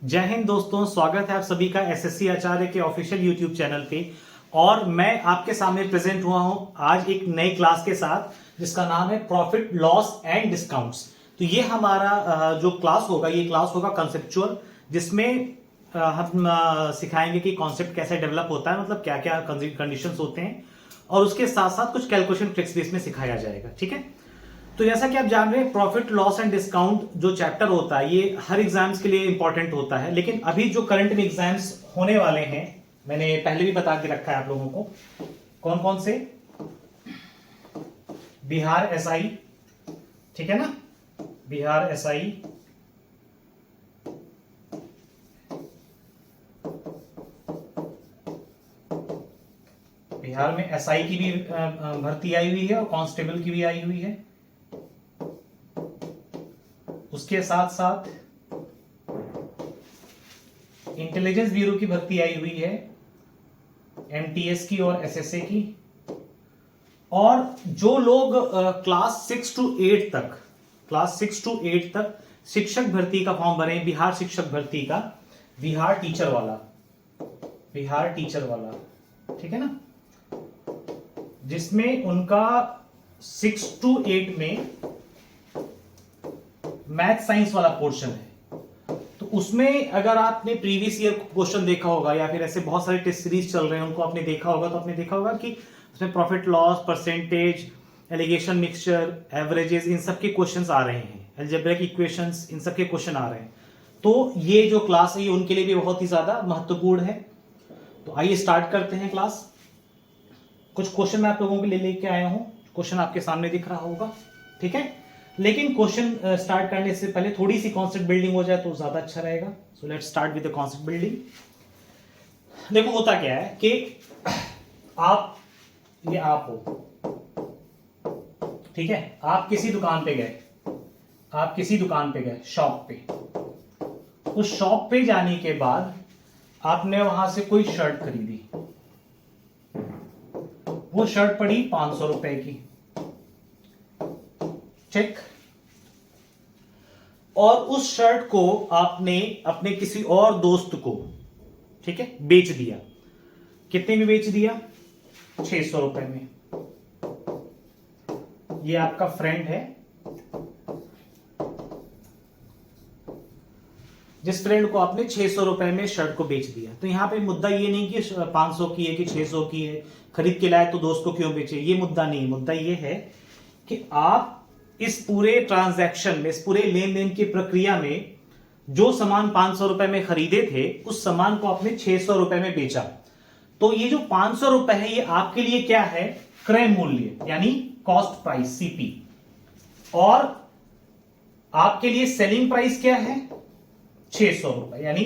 जय हिंद दोस्तों, स्वागत है आप सभी का एसएससी आचार्य के ऑफिशियल यूट्यूब चैनल पे। और मैं आपके सामने प्रेजेंट हुआ हूं आज एक नई क्लास के साथ जिसका नाम है प्रॉफिट लॉस एंड डिस्काउंट्स। तो ये हमारा जो क्लास होगा, ये क्लास होगा कंसेप्चुअल, जिसमें हम सिखाएंगे कि कॉन्सेप्ट कैसे डेवलप होता है, मतलब क्या क्या कंडीशंस होते हैं, और उसके साथ साथ कुछ कैलकुलेशन ट्रिक्स भी इसमें सिखाया जाएगा। ठीक है, तो जैसा कि आप जान रहे हैं, प्रॉफिट लॉस एंड डिस्काउंट जो चैप्टर होता है ये हर एग्जाम्स के लिए इंपॉर्टेंट होता है। लेकिन अभी जो करंट में एग्जाम्स होने वाले हैं, मैंने पहले भी बता के रखा है आप लोगों को, कौन कौन से। बिहार एसआई, ठीक है ना, बिहार एसआई, बिहार में एसआई की भी भर्ती आई हुई है और कांस्टेबल की भी आई हुई है। उसके साथ साथ इंटेलिजेंस ब्यूरो की भर्ती आई हुई है, एमटीएस की और एसएसए की। और जो लोग क्लास 6 to 8 तक शिक्षक भर्ती का फॉर्म भरे, बिहार शिक्षक भर्ती का, बिहार टीचर वाला, ठीक है ना, जिसमें उनका 6 to 8 में मैथ साइंस वाला पोर्शन है। तो उसमें अगर आपने प्रीवियस ईयर क्वेश्चन देखा होगा या फिर ऐसे बहुत सारे टेस्ट सीरीज चल रहे हैं उनको आपने देखा होगा, तो आपने देखा होगा कि उसमें profit loss, percentage, alligation, mixture, averages, इन सब के क्वेश्चंस आ रहे हैं, अलजेब्रिक इक्वेशंस, इन सब के क्वेश्चन आ रहे हैं। तो ये जो क्लास है ये उनके लिए भी बहुत ही ज्यादा महत्वपूर्ण है। तो आइए स्टार्ट करते हैं क्लास। कुछ क्वेश्चन मैं आप लोगों के लिए लेके आया हूं, क्वेश्चन आपके सामने दिख रहा होगा, ठीक है। लेकिन क्वेश्चन स्टार्ट करने से पहले थोड़ी सी कॉन्सेप्ट बिल्डिंग हो जाए तो ज्यादा अच्छा रहेगा। So let's start with the concept building. देखो होता क्या है कि आप, ये आप हो, ठीक है, आप किसी दुकान पे गए, शॉप पे। उस शॉप पे जाने के बाद आपने वहां से कोई शर्ट खरीदी, वो शर्ट पड़ी 500 रुपए की, चेक। और उस शर्ट को आपने अपने किसी और दोस्त को, ठीक है, बेच दिया। कितने में बेच दिया? 600 रुपए में। ये आपका फ्रेंड है, जिस फ्रेंड को आपने 600 रुपए में शर्ट को बेच दिया। तो यहां पे मुद्दा ये नहीं कि 500 की है कि 600 की है, खरीद के लाए तो दोस्त को क्यों बेचे, ये मुद्दा नहीं। मुद्दा ये है कि आप इस पूरे ट्रांजैक्शन में, इस पूरे लेन देन की प्रक्रिया में जो सामान 500 रुपए में खरीदे थे, उस सामान को आपने 600 रुपए में बेचा। तो ये जो 500 रुपए है ये आपके लिए क्या है? क्रय मूल्य, यानी कॉस्ट प्राइस, सीपी। और आपके लिए सेलिंग प्राइस क्या है? 600 रुपए, यानी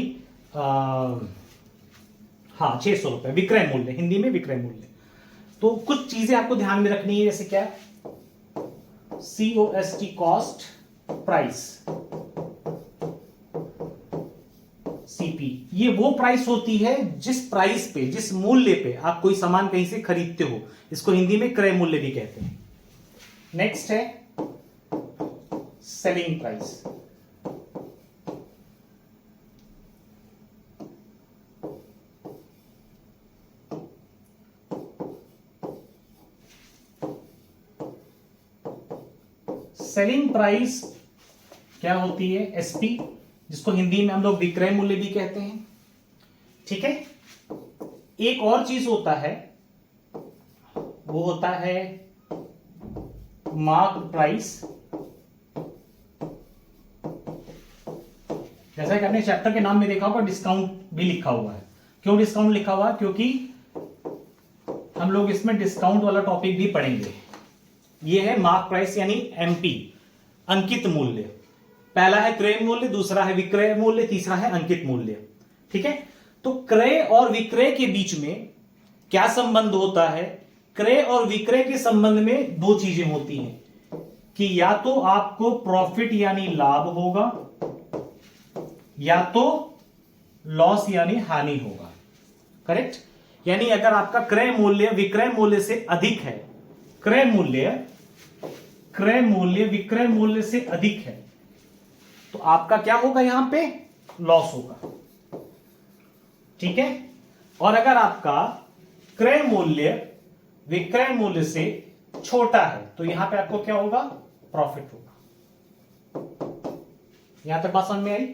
600 रुपए विक्रय मूल्य, हिंदी में विक्रय मूल्य। तो कुछ चीजें आपको ध्यान में रखनी है, जैसे क्या? COST, कॉस्ट प्राइस, CP, ये वो प्राइस होती है जिस प्राइस पे, जिस मूल्य पे आप कोई सामान कहीं से खरीदते हो, इसको हिंदी में क्रय मूल्य भी कहते हैं। नेक्स्ट है सेलिंग प्राइस। सेलिंग प्राइस क्या होती है? एसपी, जिसको हिंदी में हम लोग विक्रय मूल्य भी कहते हैं, ठीक है। एक और चीज होता है, वो होता है मार्क प्राइस। जैसा कि आपने चैप्टर के नाम में देखा होगा, डिस्काउंट भी लिखा हुआ है। क्यों डिस्काउंट लिखा हुआ है? क्योंकि हम लोग इसमें डिस्काउंट वाला टॉपिक भी पढ़ेंगे। ये है मार्क प्राइस, यानी एमपी, अंकित मूल्य। पहला है क्रय मूल्य, दूसरा है विक्रय मूल्य, तीसरा है अंकित मूल्य, ठीक है। तो क्रय और विक्रय के बीच में क्या संबंध होता है? क्रय और विक्रय के संबंध में दो चीजें होती हैं कि या तो आपको प्रॉफिट यानी लाभ होगा, या तो लॉस यानी हानि होगा, करेक्ट। यानी अगर आपका क्रय मूल्य विक्रय मूल्य से अधिक है, क्रय मूल्य विक्रय मूल्य से अधिक है, तो आपका क्या होगा? यहां पे लॉस होगा, ठीक है। और अगर आपका क्रय मूल्य विक्रय मूल्य से छोटा है तो यहां पे आपको क्या होगा, प्रॉफिट होगा। यहां तक बात समझ में आई?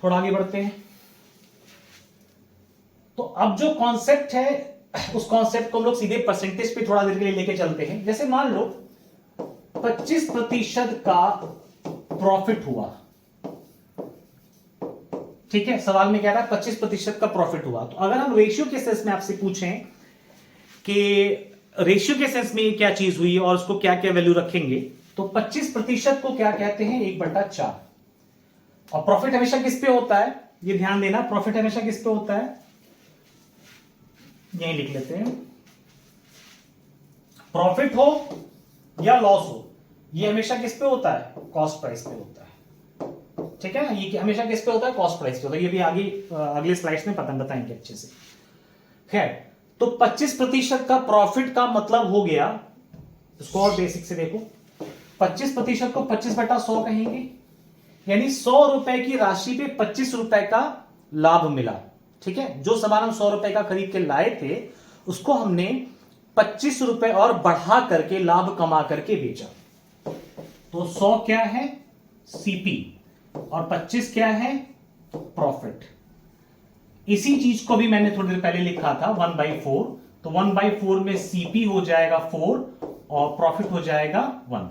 थोड़ा आगे बढ़ते हैं। तो अब जो कॉन्सेप्ट है उस कॉन्सेप्ट को हम लोग सीधे परसेंटेज पे थोड़ा देर के लिए लेके चलते हैं। जैसे मान लो 25% का प्रॉफिट हुआ, ठीक है। सवाल में क्या था, 25% का प्रॉफिट हुआ। तो अगर हम रेशियो के सेंस में आपसे पूछें कि रेशियो के सेंस में क्या चीज हुई और उसको क्या क्या वैल्यू रखेंगे, तो 25% को क्या कहते हैं, 1/4। और प्रॉफिट हमेशा किस पे होता है, ये ध्यान देना, प्रॉफिट हमेशा किस पे होता है, यही लिख लेते हैं। प्रॉफिट हो या लॉस हो, ये हमेशा किस पे होता है, कॉस्ट प्राइस पे होता है, ठीक है। ये हमेशा किस पे होता है, कॉस्ट प्राइस पे होता है। ये भी आगे अगले स्लाइड्स में पता बताएंगे अच्छे से। खैर, तो 25% का प्रॉफिट का मतलब हो गया, इसको और बेसिक से देखो, 25% को 25/100 कहेंगे, यानी 100 रुपए की राशि पे 25 रुपए का लाभ मिला, ठीक है। जो सामान हम 100 रुपए का खरीद के लाए थे उसको हमने 25 रुपए और बढ़ा करके लाभ कमा करके बेचा। तो 100 क्या है, सीपी, और 25 क्या है, प्रॉफिट। इसी चीज को भी मैंने थोड़ी देर पहले लिखा था 1/4। तो 1/4 में सीपी हो जाएगा 4 और प्रॉफिट हो जाएगा 1।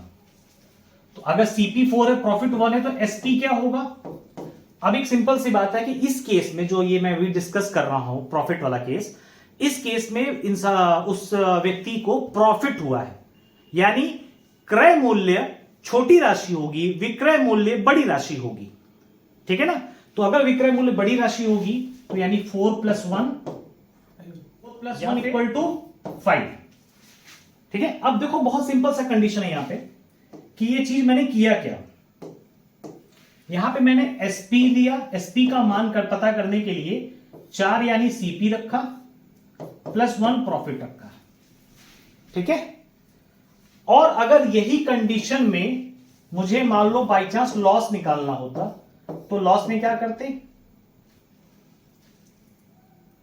तो अगर सीपी 4 है, प्रॉफिट 1 है, तो एसपी क्या होगा। अब एक सिंपल सी बात है कि इस केस में जो ये मैं अभी डिस्कस कर रहा हूं, प्रॉफिट वाला केस, इस केस में उस व्यक्ति को प्रॉफिट हुआ है, यानी क्रय मूल्य छोटी राशि होगी, विक्रय मूल्य बड़ी राशि होगी, ठीक है ना। तो अगर विक्रय मूल्य बड़ी राशि होगी तो यानी 4 + 1 = 5, ठीक है। अब देखो बहुत सिंपल सा कंडीशन है यहां पे कि ये चीज मैंने किया क्या, यहां पे मैंने एसपी लिया, एसपी का मान पता करने के लिए 4 यानी सीपी रखा +1 प्रॉफिट रखा, ठीक है। और अगर यही कंडीशन में मुझे मान लो बाई चांस लॉस निकालना होता, तो लॉस में क्या करते,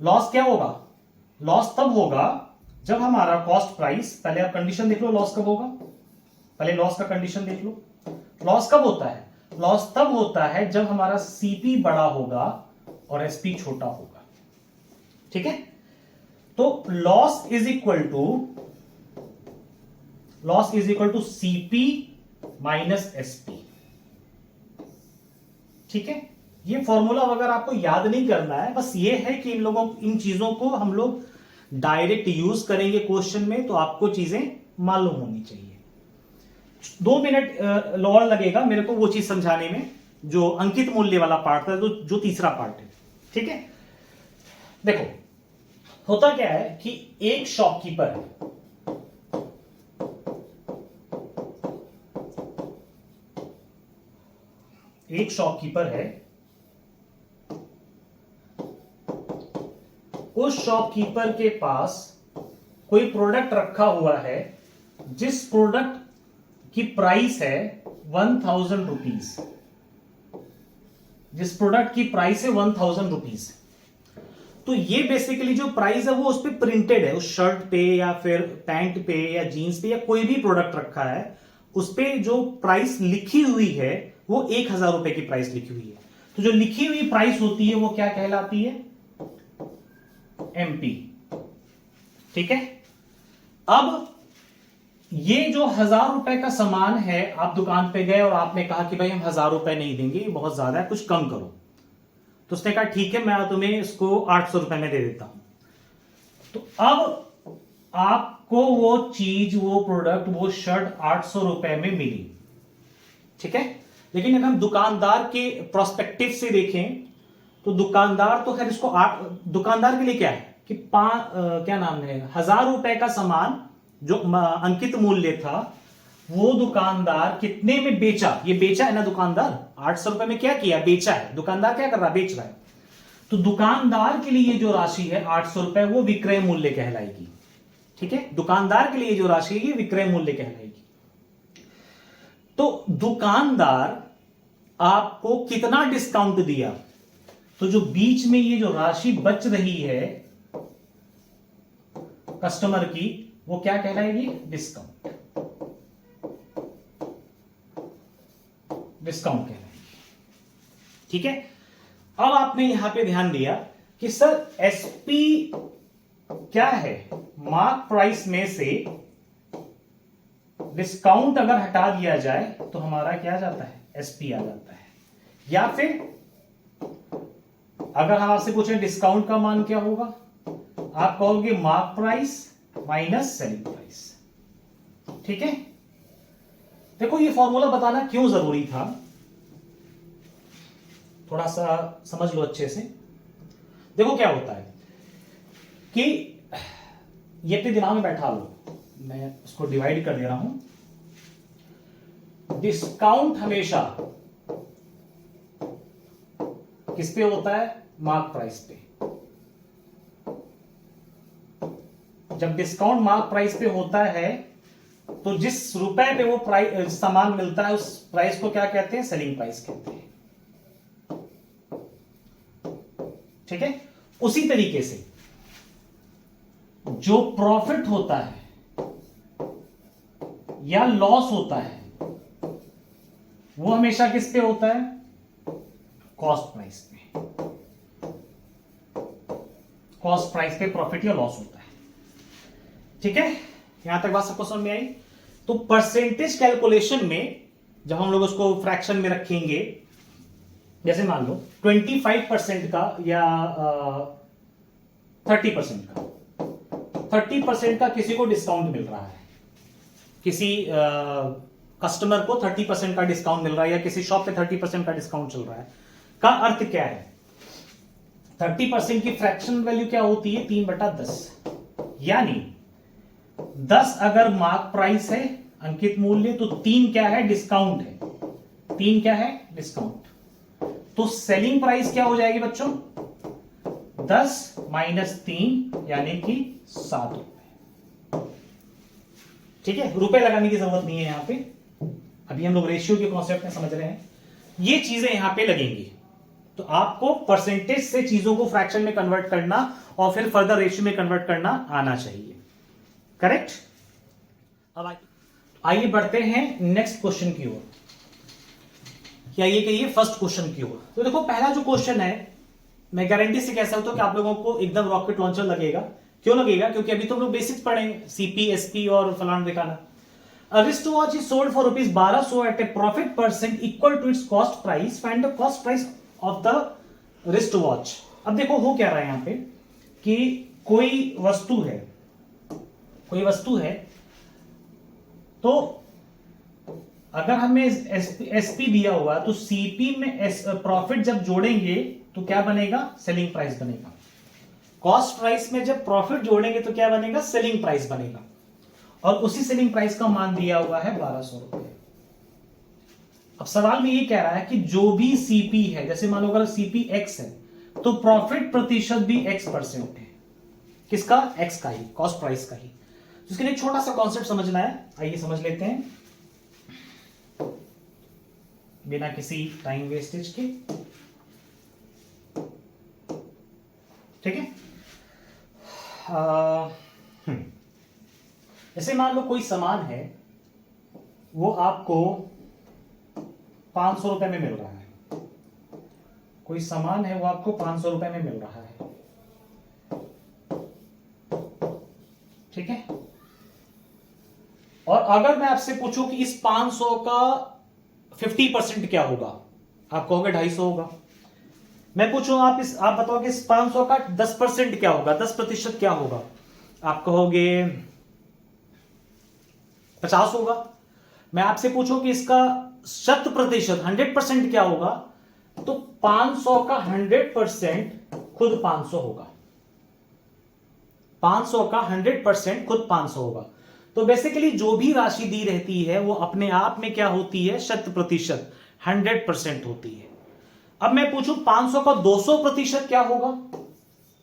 लॉस क्या होगा, लॉस तब होगा जब हमारा कॉस्ट प्राइस, पहले आप कंडीशन देख लो लॉस कब होगा, पहले लॉस का कंडीशन देख लो। लॉस कब होता है, लॉस तब होता है जब हमारा सीपी बड़ा होगा और एसपी छोटा होगा, ठीक है। तो loss is equal to CP minus SP, ठीक है। ये फॉर्मूला अगर आपको याद नहीं करना है, बस ये है कि इन चीजों को हम लोग डायरेक्ट यूज करेंगे क्वेश्चन में, तो आपको चीजें मालूम होनी चाहिए। 2 मिनट और लगेगा मेरे को वो चीज समझाने में, जो अंकित मूल्य वाला पार्ट था, जो तीसरा पार्ट है, ठीक है। देखो होता क्या है कि एक शॉपकीपर है, एक शॉपकीपर है, उस शॉपकीपर के पास कोई प्रोडक्ट रखा हुआ है जिस प्रोडक्ट की प्राइस है 1000 रुपीज, जिस प्रोडक्ट की प्राइस है 1000 रुपीज। तो ये बेसिकली जो प्राइस है वो उस पर प्रिंटेड है, उस शर्ट पे या फिर पैंट पे या जीन्स पे या कोई भी प्रोडक्ट रखा है, उस पे जो प्राइस लिखी हुई है वो 1000 रुपए की प्राइस लिखी हुई है। तो जो लिखी हुई प्राइस होती है वो क्या कहलाती है, एमपी, ठीक है। अब ये जो 1000 रुपए का सामान है, आप दुकान पे गए और आपने कहा कि भाई हम 1000 रुपए नहीं देंगे, ये बहुत ज्यादा है, कुछ कम करो। तो उसने कहा ठीक है, मैं तुम्हें इसको 800 रुपए में दे देता हूं। तो अब आपको वो चीज, वो प्रोडक्ट, वो शर्ट 800 रुपए में मिली, ठीक है। लेकिन अगर हम दुकानदार के प्रोस्पेक्टिव से देखें तो दुकानदार तो खैर इसको दुकानदार के लिए क्या है कि क्या नाम है, 1000 रुपए का सामान जो अंकित मूल्य था वो दुकानदार कितने में बेचा, ये बेचा है ना दुकानदार, 800 रुपए में क्या किया, बेचा है। दुकानदार क्या कर रहा है, बेच रहा है। तो दुकानदार के लिए जो राशि है 800 रुपए, वो विक्रय मूल्य कहलाएगी, ठीक है। दुकानदार के लिए जो राशि है ये विक्रय मूल्य कहलाएगी। तो दुकानदार आपको कितना डिस्काउंट दिया, तो जो बीच में ये जो राशि बच रही है कस्टमर की, वो क्या कहलाएगी? डिस्काउंट। डिस्काउंट कहलाएगी। ठीक है। अब आपने यहां पे ध्यान दिया कि सर एसपी क्या है? मार्क प्राइस में से डिस्काउंट अगर हटा दिया जाए तो हमारा क्या आ जाता है? एसपी आ जाता है। या फिर अगर हम आपसे पूछें डिस्काउंट का मान क्या होगा, आप कहोगे mark price minus selling price. ठीक है। देखो ये फॉर्मूला बताना क्यों जरूरी था, थोड़ा सा समझ लो अच्छे से। देखो क्या होता है कि ये अपने दिमाग में बैठा लो, मैं उसको डिवाइड कर दे रहा हूं। डिस्काउंट हमेशा किस पे होता है? मार्क प्राइस पे। जब डिस्काउंट मार्क प्राइस पे होता है तो जिस रुपए पे वो प्राइस सामान मिलता है उस प्राइस को क्या कहते हैं? सेलिंग प्राइस कहते हैं। ठीक है। उसी तरीके से जो प्रॉफिट होता है या लॉस होता है वो हमेशा किस पे होता है? कॉस्ट प्राइस पे। कॉस्ट प्राइस पे प्रॉफिट या लॉस होता है। ठीक है। यहां तक बात सबको समझ में आई? तो परसेंटेज कैलकुलेशन में जब हम लोग उसको फ्रैक्शन में रखेंगे, जैसे मान लो 25% का या 30% का, 30% का किसी को डिस्काउंट मिल रहा है, किसी कस्टमर को 30% का डिस्काउंट मिल रहा है या किसी शॉप पे 30% का डिस्काउंट चल रहा है, का अर्थ क्या है? 30% की फ्रैक्शन वैल्यू क्या होती है? 3/10। यानी 10 अगर मार्क प्राइस है, अंकित मूल्य, तो 3 क्या है? डिस्काउंट है। 3 क्या है? डिस्काउंट। तो सेलिंग प्राइस क्या हो जाएगी बच्चों? 10 माइनस 3 यानी कि 7 रुपए। ठीक है। रुपए लगाने की जरूरत नहीं है यहां पे, अभी हम लोग रेशियो के कॉन्सेप्ट में समझ रहे हैं। ये चीजें यहां पे लगेंगी। तो आपको परसेंटेज से चीजों को फ्रैक्शन में कन्वर्ट करना और फिर फर्दर रेशियो में कन्वर्ट करना आना चाहिए। करेक्ट। अब आइए बढ़ते हैं नेक्स्ट क्वेश्चन की ओर, या ये कहिए फर्स्ट क्वेश्चन की ओर। तो देखो पहला जो क्वेश्चन है, मैं गारंटी से कह सकता हूं कि आप लोगों को एकदम रॉकेट लॉन्चर लगेगा। क्यों लगेगा? क्योंकि अभी तो हम लोग बेसिक्स पढ़े, सीपी, एसपी और फलाना दिखाना। A wristwatch is sold for rupees 1200 at a profit % equal to its cost price. Find the cost price of the wristwatch. अब देखो हो क्या रहा है यहां पे कि कोई वस्तु है, तो अगर हमें एसपी दिया हुआ तो सीपी में प्रॉफिट जब जोड़ेंगे तो क्या बनेगा? सेलिंग प्राइस बनेगा। कॉस्ट प्राइस में जब प्रॉफिट जोड़ेंगे तो क्या बनेगा? सेलिंग प्राइस बनेगा। और उसी सेलिंग प्राइस का मान दिया हुआ है 1200 रुपए। अब सवाल में ये कह रहा है कि जो भी सीपी है, जैसे मान लो अगर सीपी एक्स है तो प्रॉफिट प्रतिशत भी x% है। किसका? एक्स का ही, कॉस्ट प्राइस का ही। इसके लिए छोटा सा कॉन्सेप्ट समझना है, आइए समझ लेते हैं बिना किसी टाइम वेस्टेज के। ठीक है। जैसे मान लो कोई सामान है, वो आपको 500 रुपए में मिल रहा है। कोई सामान है वो आपको 500 रुपए में मिल रहा है। ठीक है। और अगर मैं आपसे पूछूं कि इस 500 का 50% क्या होगा, आप कहोगे 250 होगा। मैं पूछूं आप बताओ कि इस 500 का 10% क्या होगा, 10% क्या होगा, आप कहोगे 50 होगा। मैं आपसे पूछूं कि इसका 100% 100% क्या होगा, तो 500 का 100% खुद 500 होगा। 500 का 100% खुद 500 होगा। तो बेसिकली जो भी राशि दी रहती है वो अपने आप में क्या होती है? 100%, 100% होती है। अब मैं पूछूं 500 का 200% क्या होगा,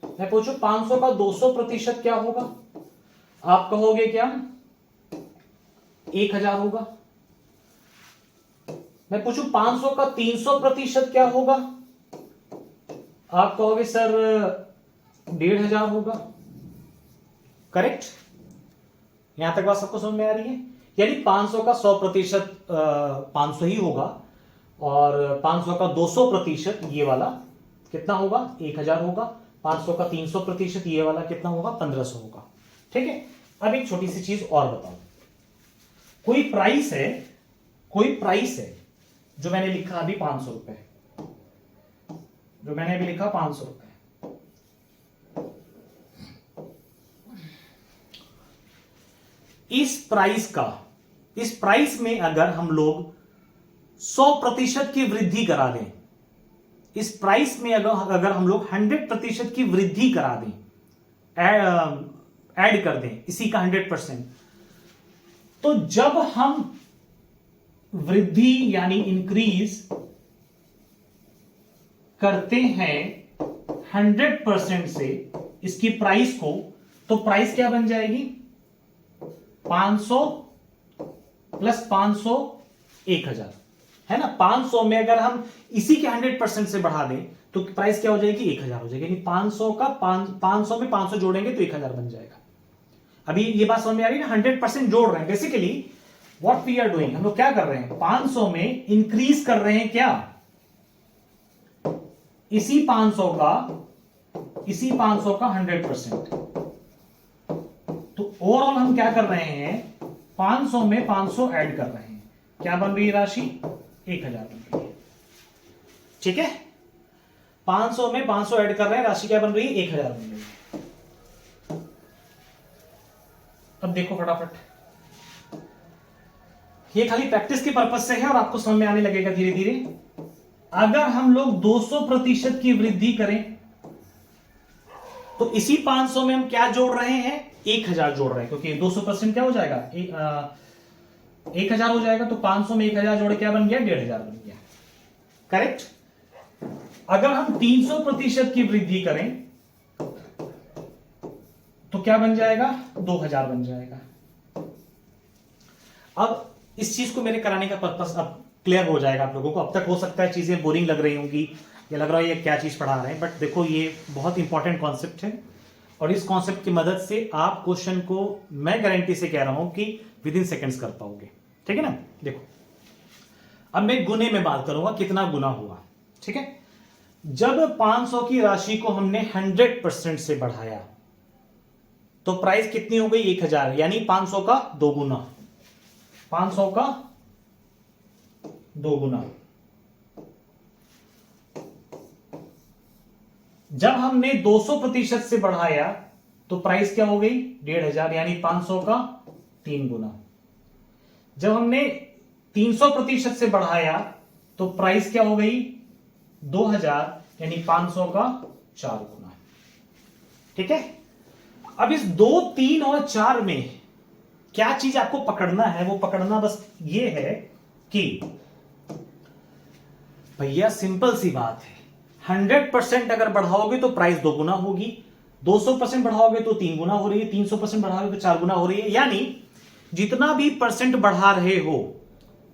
मैं पूछूं 500 का 200% क्या होगा, आप कहोगे क्या? 1000 होगा। मैं पूछूं 500 का 300% क्या होगा? आप कहोगे सर 1500 होगा। करेक्ट? यहां तक बात सबको समझ में आ रही है? यानी 500 का 100% 500 ही होगा, और 500 का 200% ये वाला कितना होगा? 1000 होगा। 500 का 300% ये वाला कितना होगा? 1500 होगा। ठीक है। अब एक छोटी सी चीज और बताओ, कोई प्राइस है जो मैंने लिखा अभी 500 रुपए, जो मैंने अभी लिखा 500 रुपए, इस प्राइस में अगर हम लोग 100% की वृद्धि करा दें, इस प्राइस में अगर हम लोग 100% की वृद्धि करा दें, ऐड कर दें इसी का 100%, तो जब हम वृद्धि यानी इंक्रीज करते हैं 100% से इसकी प्राइस को, तो प्राइस क्या बन जाएगी? 500 प्लस 500 1000, है ना। 500 में अगर हम इसी के 100% से बढ़ा दें तो प्राइस क्या हो जाएगी? 1000 हो जाएगी। यानी 500 में 500 जोड़ेंगे तो 1000 बन जाएगा। अभी ये बात समझ में आ रही है ना? 100% जोड़ रहे हैं। Basically what we are doing, हम लोग क्या कर रहे हैं? 500 में इंक्रीज कर रहे हैं क्या? इसी 500 का 100%। तो ओवरऑल हम क्या कर रहे हैं? 500 में 500 ऐड कर रहे हैं। क्या बन रही है राशि? 1000 बन रही है। ठीक है। 500 में 500 ऐड कर रहे हैं, राशि क्या बन रही है? 1000 बन रही है। अब देखो फटाफट, ये खाली प्रैक्टिस के पर्पज से है और आपको समझ में आने लगेगा धीरे धीरे। अगर हम लोग 200% की वृद्धि करें तो इसी 500 में हम क्या जोड़ रहे हैं? 1000 जोड़ रहे हैं, क्योंकि 200% क्या हो जाएगा? 1000 हो जाएगा। तो 500 में 1000 जोड़े क्या बन गया? 1500 बन गया। करेक्ट? अगर हम 300% की वृद्धि करें तो क्या बन जाएगा? 2000 बन जाएगा। अब इस चीज को मेरे कराने का पर्पस अब क्लियर हो जाएगा आप लोगों को। अब तक हो सकता है चीजें बोरिंग लग रही होंगी, या लग रहा है ये क्या चीज पढ़ा रहे हैं, बट देखो ये बहुत इंपॉर्टेंट कॉन्सेप्ट है, और इस कॉन्सेप्ट की मदद से आप क्वेश्चन को मैं गारंटी से कह रहा हूं कि विद इन सेकेंड्स कर पाओगे। ठीक है ना। देखो अब मैं गुने में बात करूंगा, कितना गुना हुआ। ठीक है। जब 500 की राशि को हमने 100% से बढ़ाया तो प्राइस कितनी हो गई? 1000, यानी 500 का 2 गुना। 500 का 2 गुना। जब हमने 200% से बढ़ाया तो प्राइस क्या हो गई? 1500, यानी 500 का 3 गुना। जब हमने 300% से बढ़ाया तो प्राइस क्या हो गई? 2000, यानी 500 का 4 गुना। ठीक है। अब इस 2, 3 और 4 में क्या चीज आपको पकड़ना है? वो पकड़ना बस ये है कि भैया सिंपल सी बात है, 100% अगर बढ़ाओगे तो प्राइस 2 गुना होगी, 200% बढ़ाओगे तो 3 गुना हो रही है, 300% बढ़ाओगे तो 4 गुना हो रही है। यानी जितना भी परसेंट बढ़ा रहे हो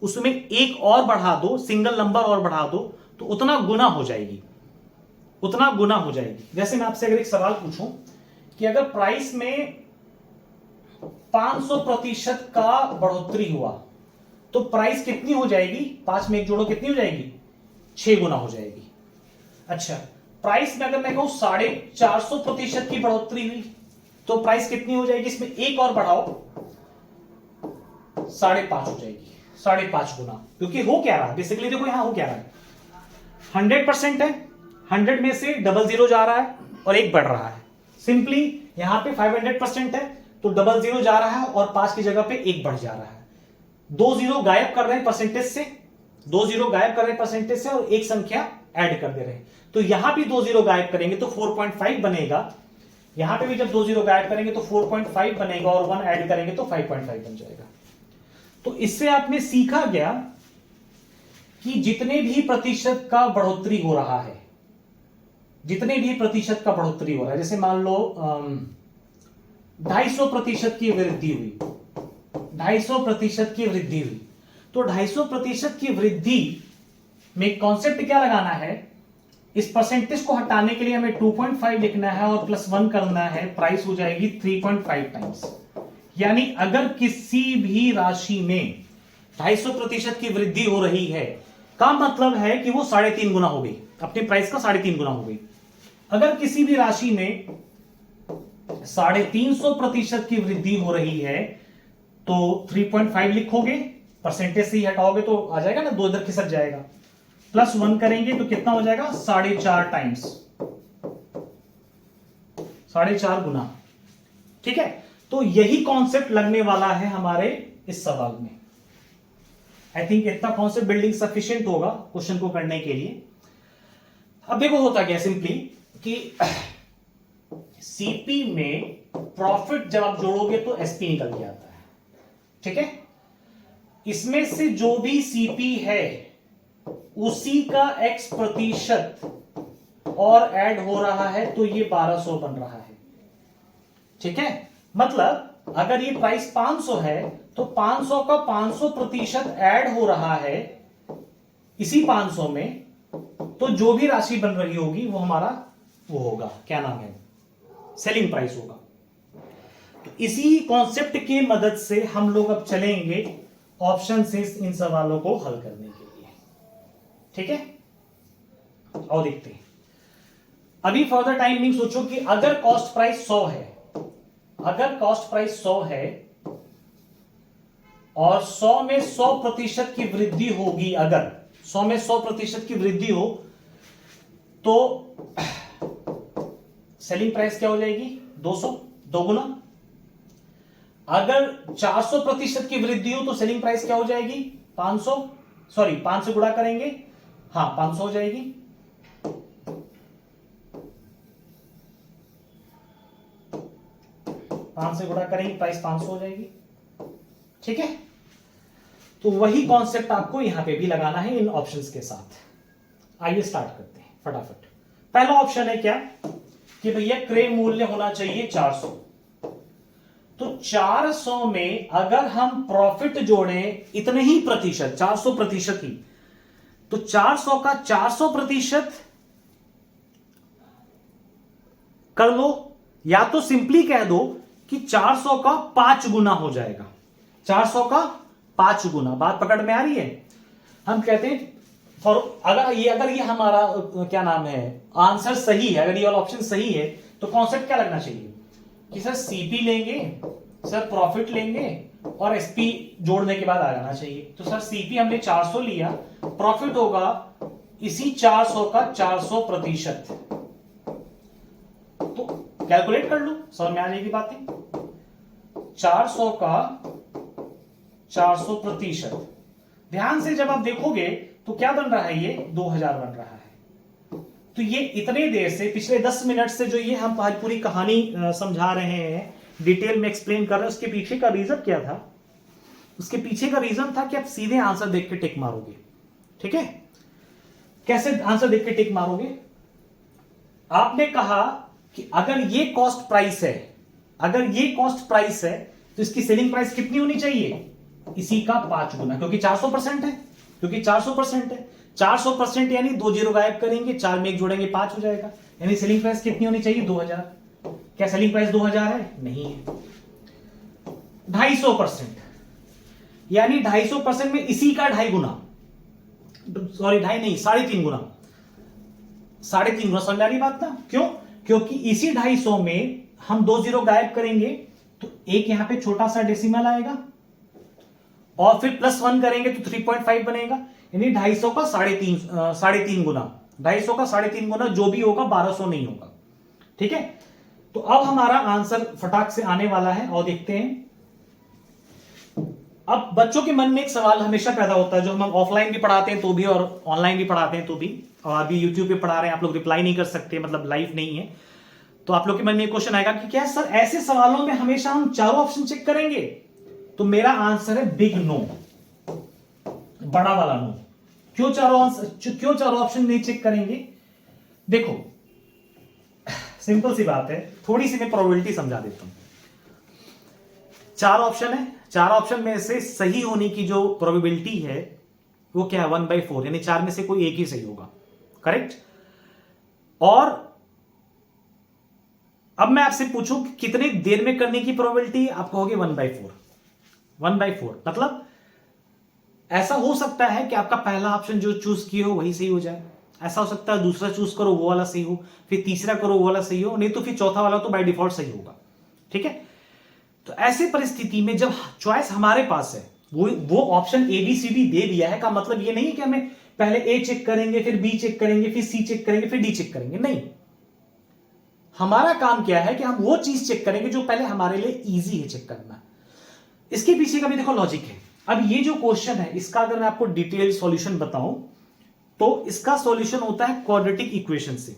उसमें एक और बढ़ा दो, सिंगल नंबर और बढ़ा दो, तो उतना गुना हो जाएगी, उतना गुना हो जाएगी। जैसे मैं आपसे अगर एक सवाल पूछूं कि अगर प्राइस में 500% का बढ़ोतरी हुआ तो प्राइस कितनी हो जाएगी? 5 में 1 जोड़ो, कितनी हो जाएगी? 6 गुना हो जाएगी। अच्छा, प्राइस में अगर मैं कहूं 450% की बढ़ोतरी हुई तो प्राइस कितनी हो जाएगी? इसमें एक और बढ़ाओ, 5.5 हो जाएगी, 5.5 गुना। क्योंकि हो क्या रहा है बेसिकली, देखो यहां हो क्या रहा है, 100% है, 100 में से 00 जा रहा है और 1 बढ़ रहा है। सिंपली यहां पे 500% है तो 00 जा रहा है और 5 की जगह पे 1 बढ़ जा रहा है। 2 जीरो गायब कर रहे हैं परसेंटेज से, 2 जीरो गायब कर रहे हैं परसेंटेज से, और एक संख्या ऐड कर दे रहे हैं। तो यहां भी 2 जीरो गायब करेंगे तो 4.5 बनेगा, यहां पे भी जब 2 जीरो गायब करेंगे तो 4.5 बनेगा, और 1 ऐड करेंगे तो 5.5 बन जाएगा। तो इससे आपने सीखा क्या कि जितने भी प्रतिशत का बढ़ोतरी हो रहा है, जितने भी प्रतिशत का बढ़ोतरी हो रहा है, जैसे मान लो 250% की वृद्धि हुई, 250% की वृद्धि हुई, तो 250% की वृद्धि में कॉन्सेप्ट क्या लगाना है, इस परसेंटेज को हटाने के लिए हमें 2.5 लिखना है और +1 करना है, प्राइस हो जाएगी 3.5 टाइम्स। यानी अगर किसी भी राशि में 250% की वृद्धि हो रही है का मतलब है कि वो 3.5 गुना हो गई, अपने प्राइस का 3.5 गुना हो गई। अगर किसी भी राशि में 350% की वृद्धि हो रही है तो 3.5 लिखोगे, परसेंटेज से ही हटाओगे तो आ जाएगा ना, 2 इधर खिसक जाएगा, +1 करेंगे तो कितना हो जाएगा, 4.5 टाइम्स, 4.5 गुना। ठीक है, तो यही कॉन्सेप्ट लगने वाला है हमारे इस सवाल में। आई थिंक इतना कॉन्सेप्ट बिल्डिंग सफिशिएंट होगा क्वेश्चन को करने के लिए। अब देखो होता क्या सिंपली कि सीपी में प्रॉफिट जब आप जोड़ोगे तो एसपी निकल के आता है। ठीक है, इसमें से जो भी सीपी है उसी का x% और ऐड हो रहा है तो ये 1200 बन रहा है। ठीक है, मतलब अगर ये प्राइस 500 है तो 500 का 500% ऐड हो रहा है इसी 500 में, तो जो भी राशि बन रही होगी वो हमारा वो होगा, क्या नाम है, सेलिंग प्राइस होगा। तो इसी कॉन्सेप्ट की मदद से हम लोग अब चलेंगे ऑप्शन से इन सवालों को हल करने के लिए। ठीक है, और देखते हैं। अभी फर्दर टाइम नहीं सोचो कि अगर कॉस्ट प्राइस 100 है, अगर कॉस्ट प्राइस 100 है और 100 में 100% की वृद्धि होगी, अगर 100 में 100% की वृद्धि हो तो सेलिंग प्राइस क्या हो जाएगी, 200, 2 गुना। अगर 400% की वृद्धि हो तो सेलिंग प्राइस क्या हो जाएगी, 500, सॉरी 5 से गुणा करेंगे, हाँ 500 हो जाएगी। पांच से गुणा करेंगे, प्राइस 500 हो जाएगी। ठीक है, तो वही कॉन्सेप्ट आपको यहां पे भी लगाना है इन ऑप्शंस के साथ। आइए स्टार्ट करते हैं फटाफट। पहला ऑप्शन है क्या कि भैया क्रय मूल्य होना चाहिए 400। तो 400 में अगर हम प्रॉफिट जोड़ें इतने ही प्रतिशत, 400% ही, तो 400 का 400% कर लो, या तो सिंपली कह दो कि 400 का 5 गुना हो जाएगा, 400 का 5 गुना। बात पकड़ में आ रही है? हम कहते हैं फॉर अगर ये हमारा क्या नाम है आंसर सही है, अगर ये वाला ऑप्शन सही है तो कॉन्सेप्ट क्या लगना चाहिए कि सर सीपी लेंगे, सर प्रॉफिट लेंगे और एसपी जोड़ने के बाद आ जाना चाहिए। तो सर सीपी हमने 400 लिया, प्रॉफिट होगा इसी 400 का 400%। तो कैलकुलेट कर लो, समझ में आ जाएगी बातें। 400 का 400%, ध्यान से जब आप देखोगे तो क्या बन रहा है, ये 2000 बन रहा है। तो ये इतने देर से पिछले 10 मिनट से जो ये हम पूरी कहानी समझा रहे हैं, डिटेल में एक्सप्लेन कर रहे हैं, उसके पीछे का रीजन क्या था? उसके पीछे का रीजन था कि आप सीधे आंसर देख के टिक मारोगे। ठीक है, कैसे आंसर देख के टिक मारोगे? आपने कहा कि अगर ये कॉस्ट प्राइस है, अगर ये कॉस्ट प्राइस है तो इसकी सेलिंग प्राइस कितनी होनी चाहिए, इसी का 5 गुना, क्योंकि 400% है, क्योंकि 400% है। 400% यानी 2 जीरो गायब करेंगे, 4 में 1 जोड़ेंगे 5 हो जाएगा, यानी सेलिंग प्राइस कितनी होनी चाहिए, 2000। क्या सेलिंग प्राइस 2000 है? नहीं है। 250%, यानी 250% में इसी का 2.5 गुना, सॉरी 2.5 नहीं 3.5 गुना, 3.5 गुना। समझ आ रही बात ना? क्यों? क्योंकि इसी 250 में हम 2 जीरो गायब करेंगे तो एक यहां पे छोटा सा डेसिमल आएगा और फिर +1 करेंगे तो 3.5 बनेगा, यानी 250 का 3.5 गुना, 250 का 3.5 गुना जो भी होगा 1200 नहीं होगा। ठीक है, तो अब हमारा आंसर फटाक से आने वाला है और देखते हैं। अब बच्चों के मन में एक सवाल हमेशा पैदा होता है, जो हम ऑफलाइन भी पढ़ाते हैं तो भी और ऑनलाइन भी पढ़ाते हैं तो भी, और अभी यूट्यूब पे पढ़ा रहे हैं, आप लोग रिप्लाई नहीं कर सकते, मतलब लाइव नहीं है, तो आप लोग के मन में एक क्वेश्चन आएगा कि क्या सर ऐसे सवालों में हमेशा हम चारों ऑप्शन चेक करेंगे? तो मेरा आंसर है बिग नो, बड़ा वाला नो। क्यों चारों ऑप्शन नहीं चेक करेंगे? देखो सिंपल सी बात है, थोड़ी सी मैं प्रोबेबिलिटी समझा देता हूं। 4 ऑप्शन है, 4 ऑप्शन में से सही होने की जो प्रोबेबिलिटी है वो क्या है 1/4, यानी 4 में से कोई एक ही सही होगा, करेक्ट। और अब मैं आपसे पूछूं कि कितनी देर में करने की प्रोबेबिलिटी, आप कहोगे 1/4। 1/4 मतलब ऐसा हो सकता है कि आपका पहला ऑप्शन जो चूज किए हो वही सही हो जाए, ऐसा हो सकता है दूसरा चूज करो वो वाला सही हो, फिर तीसरा करो वो वाला सही हो, नहीं तो फिर चौथा वाला तो बाय डिफॉल्ट सही होगा, ठीक है। तो ऐसे परिस्थिति में जब चॉइस हमारे पास है, वो ऑप्शन ABCD दे दिया है, का मतलब ये नहीं कि हमें पहले A चेक करेंगे, फिर B चेक करेंगे, फिर C चेक करेंगे, फिर D चेक करेंगे, नहीं। हमारा काम क्या है कि हम वो चीज चेक करेंगे जो पहले हमारे लिए इजी है चेक करना। इसके पीछे का भी देखो लॉजिक है। अब ये जो क्वेश्चन है इसका अगर मैं आपको डिटेल सॉल्यूशन बताऊं तो इसका सॉल्यूशन होता है क्वाड्रेटिक इक्वेशन से,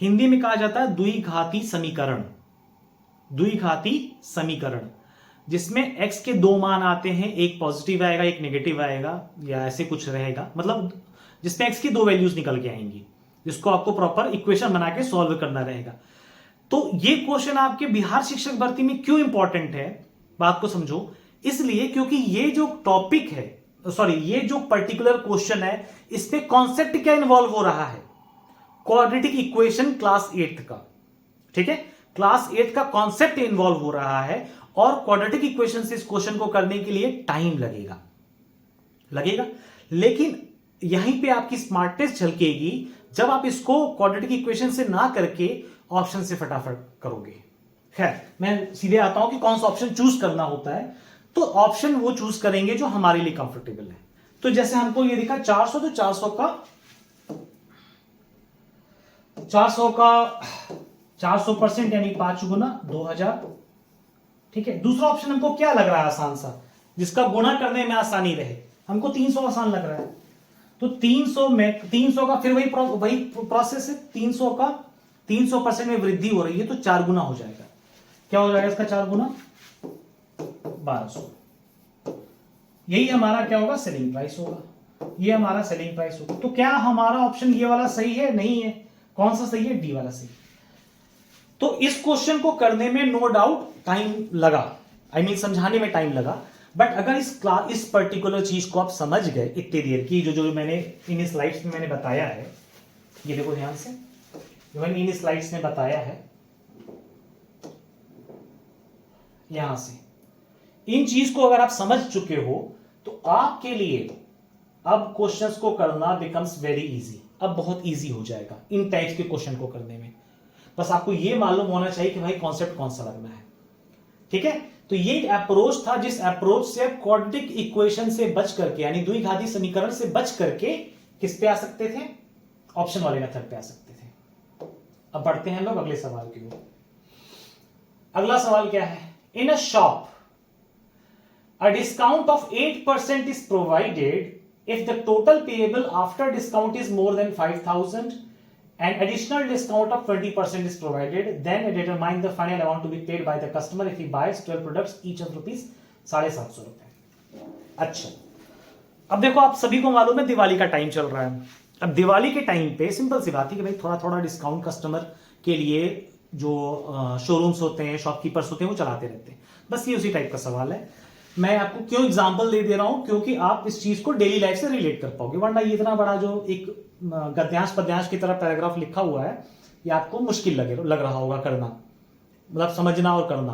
हिंदी में कहा जाता है द्विघाती समीकरण। द्विघाती समीकरण जिसमें x के 2 मान आते हैं, एक पॉजिटिव आएगा एक नेगेटिव आएगा या ऐसे कुछ रहेगा, मतलब जिसमें x की 2 वैल्यूज निकल के आएंगी, जिसको आपको प्रॉपर इक्वेशन बना के सॉल्व करना रहेगा। तो ये क्वेश्चन आपके बिहार शिक्षक भर्ती में क्यों इंपॉर्टेंट है, बात को समझो। इसलिए क्योंकि ये जो टॉपिक है, सॉरी ये जो पर्टिकुलर क्वेश्चन है, इस पे कॉन्सेप्ट क्या इन्वॉल्व हो रहा है, क्वाड्रेटिक इक्वेशन क्लास 8th का, ठीक है। क्लास 8th का कॉन्सेप्ट इन्वॉल्व हो रहा है और क्वाड्रेटिक इक्वेशन से इस क्वेश्चन को करने के लिए टाइम लगेगा। लेकिन यहीं पे आपकी स्मार्टनेस झलकेगी जब आप इसको क्वाड्रेटिक इक्वेशन से ना करके ऑप्शन से फटाफट करोगे। खैर मैं सीधे आता हूं कि कौन सा ऑप्शन चूज करना होता है। तो ऑप्शन वो चूज करेंगे जो हमारे लिए कंफर्टेबल है। तो जैसे हमको ये दिखा 400, तो 400% यानी 5 गुना 2000, ठीक है। दूसरा ऑप्शन हमको क्या लग रहा है आसान सा, जिसका गुणा करने में आसानी रहे, हमको 300 आसान लग रहा है। तो 300 का फिर वही प्रोसेस है, 300% में वृद्धि हो रही है तो 4 गुना हो जाएगा। क्या हो जाएगा इसका 4 गुना 1200। यही हमारा क्या होगा, सेलिंग प्राइस होगा। ये हमारा सेलिंग प्राइस होगा। तो क्या हमारा ऑप्शन ये वाला सही है, नहीं है। कौन सा सही है, डी वाला सही। तो इस क्वेश्चन को करने में नो डाउट टाइम लगा, समझाने में टाइम लगा। बट अगर इस पर्टिकुलर चीज को आप समझ गए इतनी देर की, जो मैंने इन स्लाइड्स में मैंने बताया है, ये देखो ध्यान से, जो मैंने इन स्लाइड्स में बताया है, यहां से इन चीज को अगर आप समझ चुके हो तो आपके लिए अब क्वेश्चंस को करना बिकम्स वेरी इजी। अब बहुत इजी हो जाएगा इन टाइप्स के क्वेश्चन को करने में। बस आपको ये मालूम होना चाहिए कि भाई कॉन्सेप्ट कौन सा लगना है, ठीक है। तो ये अप्रोच था जिस अप्रोच से आप क्वाड्रेटिक इक्वेशन से बच करके, यानी द्विघाती समीकरण से बच करके किस पे आ सकते थे, ऑप्शन वाले मेथड पे आ सकते थे। अब बढ़ते हैं लोग अगले सवाल की ओर। अगला सवाल क्या है, इन अ shop a discount of 8% is provided if the total payable after discount is more than 5,000 and additional discount of 20% is provided, then determine the final amount to be paid by the customer if he buys 12 products each of ₹750। अच्छा, अब देखो आप सभी को मालूम है दिवाली का time चल रहा है। अब दिवाली के टाइम पे सिंपल सी बात है कि भाई थोड़ा थोड़ा डिस्काउंट कस्टमर के लिए जो शोरूम्स होते हैं, शॉपकीपर्स होते हैं, वो चलाते रहते हैं। बस ये उसी टाइप का सवाल है। मैं आपको क्यों एग्जांपल दे रहा हूं, क्योंकि आप इस चीज को डेली लाइफ से रिलेट कर पाओगे, वरना ये इतना बड़ा जो एक गद्यांश पद्यांश की तरह पैराग्राफ लिखा हुआ है, ये आपको मुश्किल लग रहा होगा करना, मतलब समझना और करना।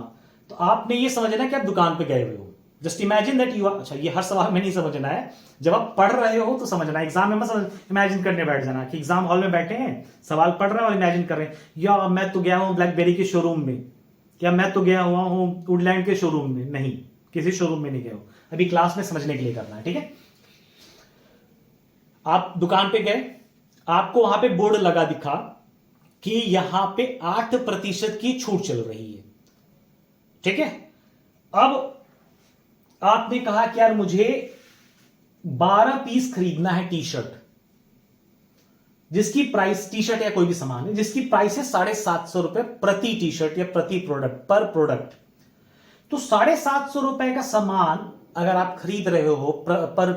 तो आपने ये समझना कि आप दुकान पे गए हुए हो। Just imagine that you are, अच्छा ये हर सवाल में नहीं समझना है, जब आप पढ़ रहे हो तो समझना है। एग्जाम में मत समझ, इमेजिन करने बैठ जाना कि एग्जाम हॉल में बैठे हैं, सवाल पढ़ रहे हैं और इमेजिन कर रहे हैं, या मैं तो गया हूं ब्लैकबेरी के शोरूम में, या मैं तो गया हुआ हूं वुडलैंड के शोरूम में। नहीं, किसी शोरूम में नहीं गए हो, अभी क्लास में समझने के लिए करना है, ठीक है। आप दुकान पे गए, आपको वहां पे बोर्ड लगा दिखा कि यहां पे 8% की छूट चल रही है, ठीक है। अब आपने कहा कि यार मुझे 12 पीस खरीदना है टी शर्ट, जिसकी प्राइस, टी शर्ट या कोई भी सामान है जिसकी प्राइस है ₹750 प्रति टी शर्ट या प्रति प्रोडक्ट, पर प्रोडक्ट। तो ₹750 का सामान अगर आप खरीद रहे हो पर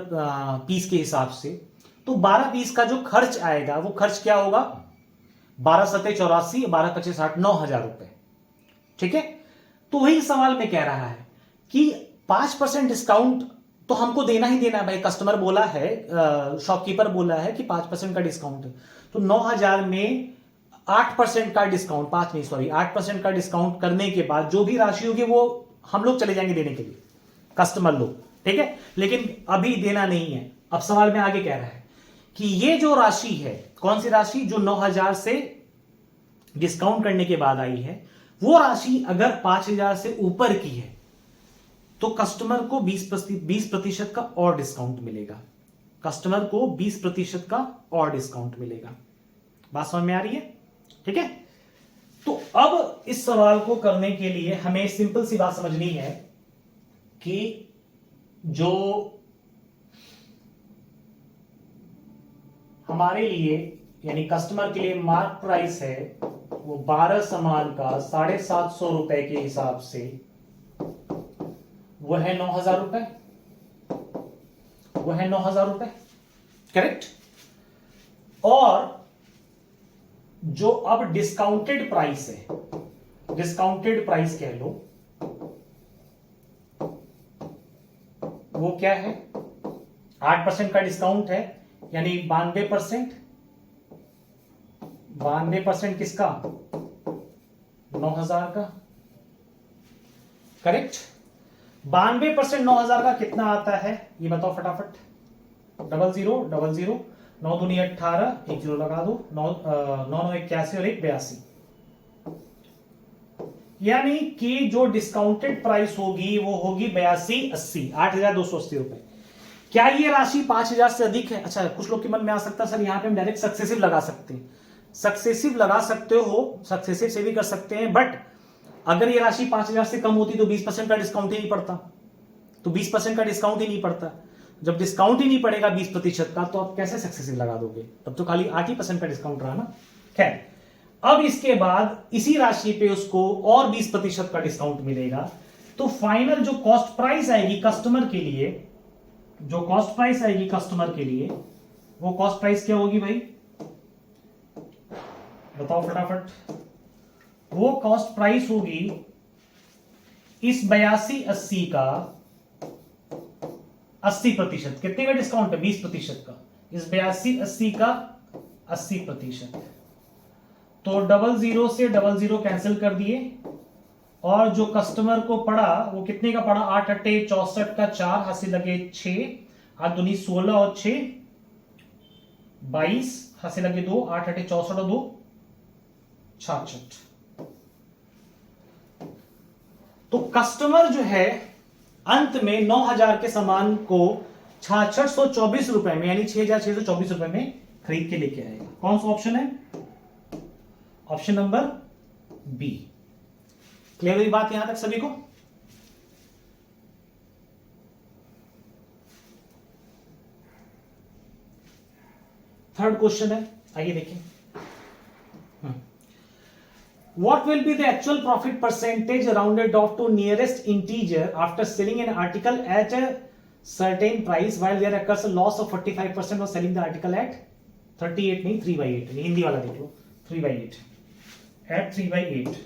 पीस के हिसाब से, तो 12 पीस का जो खर्च आएगा वो खर्च क्या होगा, 12 7 84, 12 25 60, ₹9,000, ठीक है। तो वही सवाल में कह रहा है कि 5% डिस्काउंट तो हमको देना ही देना है भाई। कस्टमर बोला है, शॉपकीपर बोला है कि 5% का डिस्काउंट है, तो 9,000 में 8% का डिस्काउंट, 5 नहीं सॉरी 8% का डिस्काउंट करने के बाद जो भी राशि होगी वो हम लोग चले जाएंगे देने के लिए, कस्टमर लोग, ठीक है। लेकिन अभी देना नहीं है। अब सवाल में आगे कह रहा है कि ये जो राशि है, कौन सी राशि, जो 9,000 से डिस्काउंट करने के बाद आई है, वो राशि अगर 5,000 से ऊपर की है तो कस्टमर को 20% का और डिस्काउंट मिलेगा। कस्टमर को 20% का और डिस्काउंट मिलेगा। बात समझ में आ रही है? ठीक है। तो अब इस सवाल को करने के लिए हमें सिंपल सी बात समझनी है कि जो हमारे लिए यानी कस्टमर के लिए मार्क प्राइस है वो 12 सामान का 750 रुपए के हिसाब से वो है 9,000 रुपए, वो है 9,000 रुपए, करेक्ट। और जो अब डिस्काउंटेड प्राइस है, डिस्काउंटेड प्राइस कह लो, वो क्या है, 8% का डिस्काउंट है यानी 92%। 92% किसका, 9,000 का, करेक्ट। 92% 9,000 का कितना आता है ये बताओ फटाफट। 0000, 9 दूनी 18, 1 जीरो लगा दो, 9 81 और 1 82, यानी कि जो डिस्काउंटेड प्राइस होगी वो होगी 8280, 8,280 रुपए। क्या ये राशि 5,000 से अधिक है? अच्छा, कुछ लोग के मन में आ सकता है सर यहां पे हम डायरेक्ट सक्सेसिव लगा सकते हैं। सक्सेसिव लगा सकते हो, सक्सेसिव से भी कर सकते हैं, बट अगर ये राशि 5,000 से कम होती तो 20% का डिस्काउंट ही नहीं पड़ता, तो 20% का डिस्काउंट ही नहीं पड़ता। जब डिस्काउंट ही नहीं पड़ेगा 20% का तो आप कैसे सक्सेसिव लगा दोगे, तब तो खाली 8% का डिस्काउंट रहा ना। खैर, अब इसके बाद इसी राशि पे उसको और 20% का डिस्काउंट मिलेगा, तो फाइनल जो कॉस्ट प्राइस आएगी कस्टमर के लिए, जो कॉस्ट प्राइस आएगी कस्टमर के लिए, वो कॉस्ट प्राइस क्या होगी भाई, बताओ फटाफट। वो कॉस्ट प्राइस होगी इस 8280 का 80%, कितने का डिस्काउंट है, 20% का, इस 8280 का 80%। तो 00 से 00 कैंसिल कर दिए, और जो कस्टमर को पड़ा वो कितने का पड़ा, 8 अट्टे 64 का 4, हाथ से लगे 6, 8 दूनी 16 और 6 22, हाथ से लगे 2, 8 अट्टे 64 और 2 66। तो कस्टमर जो है अंत में 9,000 के सामान को 6624 रुपए में यानी 6,624 रुपए में खरीद के लेके आएगा। कौन सा ऑप्शन है, ऑप्शन नंबर बी। क्लियर हुई बात यहां तक सभी को? थर्ड क्वेश्चन है, आइए देखें। What will be the actual profit percentage rounded off to nearest integer after selling an article at a certain price while there occurs a loss of 45% of selling the article at 38 नहीं 3/8, हिंदी वाला देख लो, 3/8 at 3/8।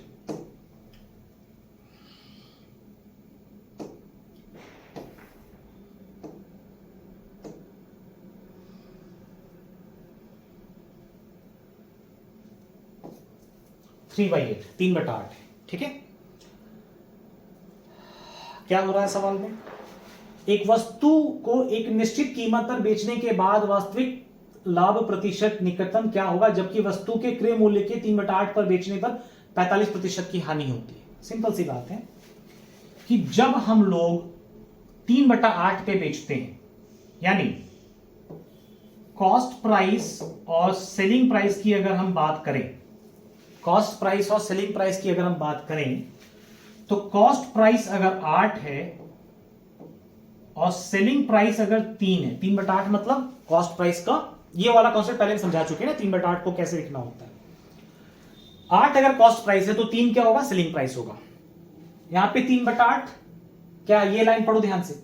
Three by 3/8, ठीक है। क्या हो रहा है सवाल में, एक वस्तु को एक निश्चित कीमत पर बेचने के बाद वास्तविक लाभ प्रतिशत निकटतम क्या होगा जबकि वस्तु के क्रय मूल्य के 3/8 पर बेचने पर 45% की हानि होती है। सिंपल सी बात है कि जब हम लोग 3/8 पे बेचते हैं, यानी कॉस्ट प्राइस और सेलिंग प्राइस की अगर हम बात करें, कॉस्ट प्राइस और सेलिंग प्राइस की अगर हम बात करें, तो कॉस्ट प्राइस अगर 8 है और सेलिंग प्राइस अगर 3 है, 3/8 मतलब कॉस्ट प्राइस का, ये वाला कॉन्सेप्ट पहले समझा चुके हैं ना, 3/8 को कैसे लिखना होता है। 8 अगर कॉस्ट प्राइस है तो 3 क्या होगा, सेलिंग प्राइस होगा। यहां पे 3/8 क्या, ये लाइन पढ़ो ध्यान से,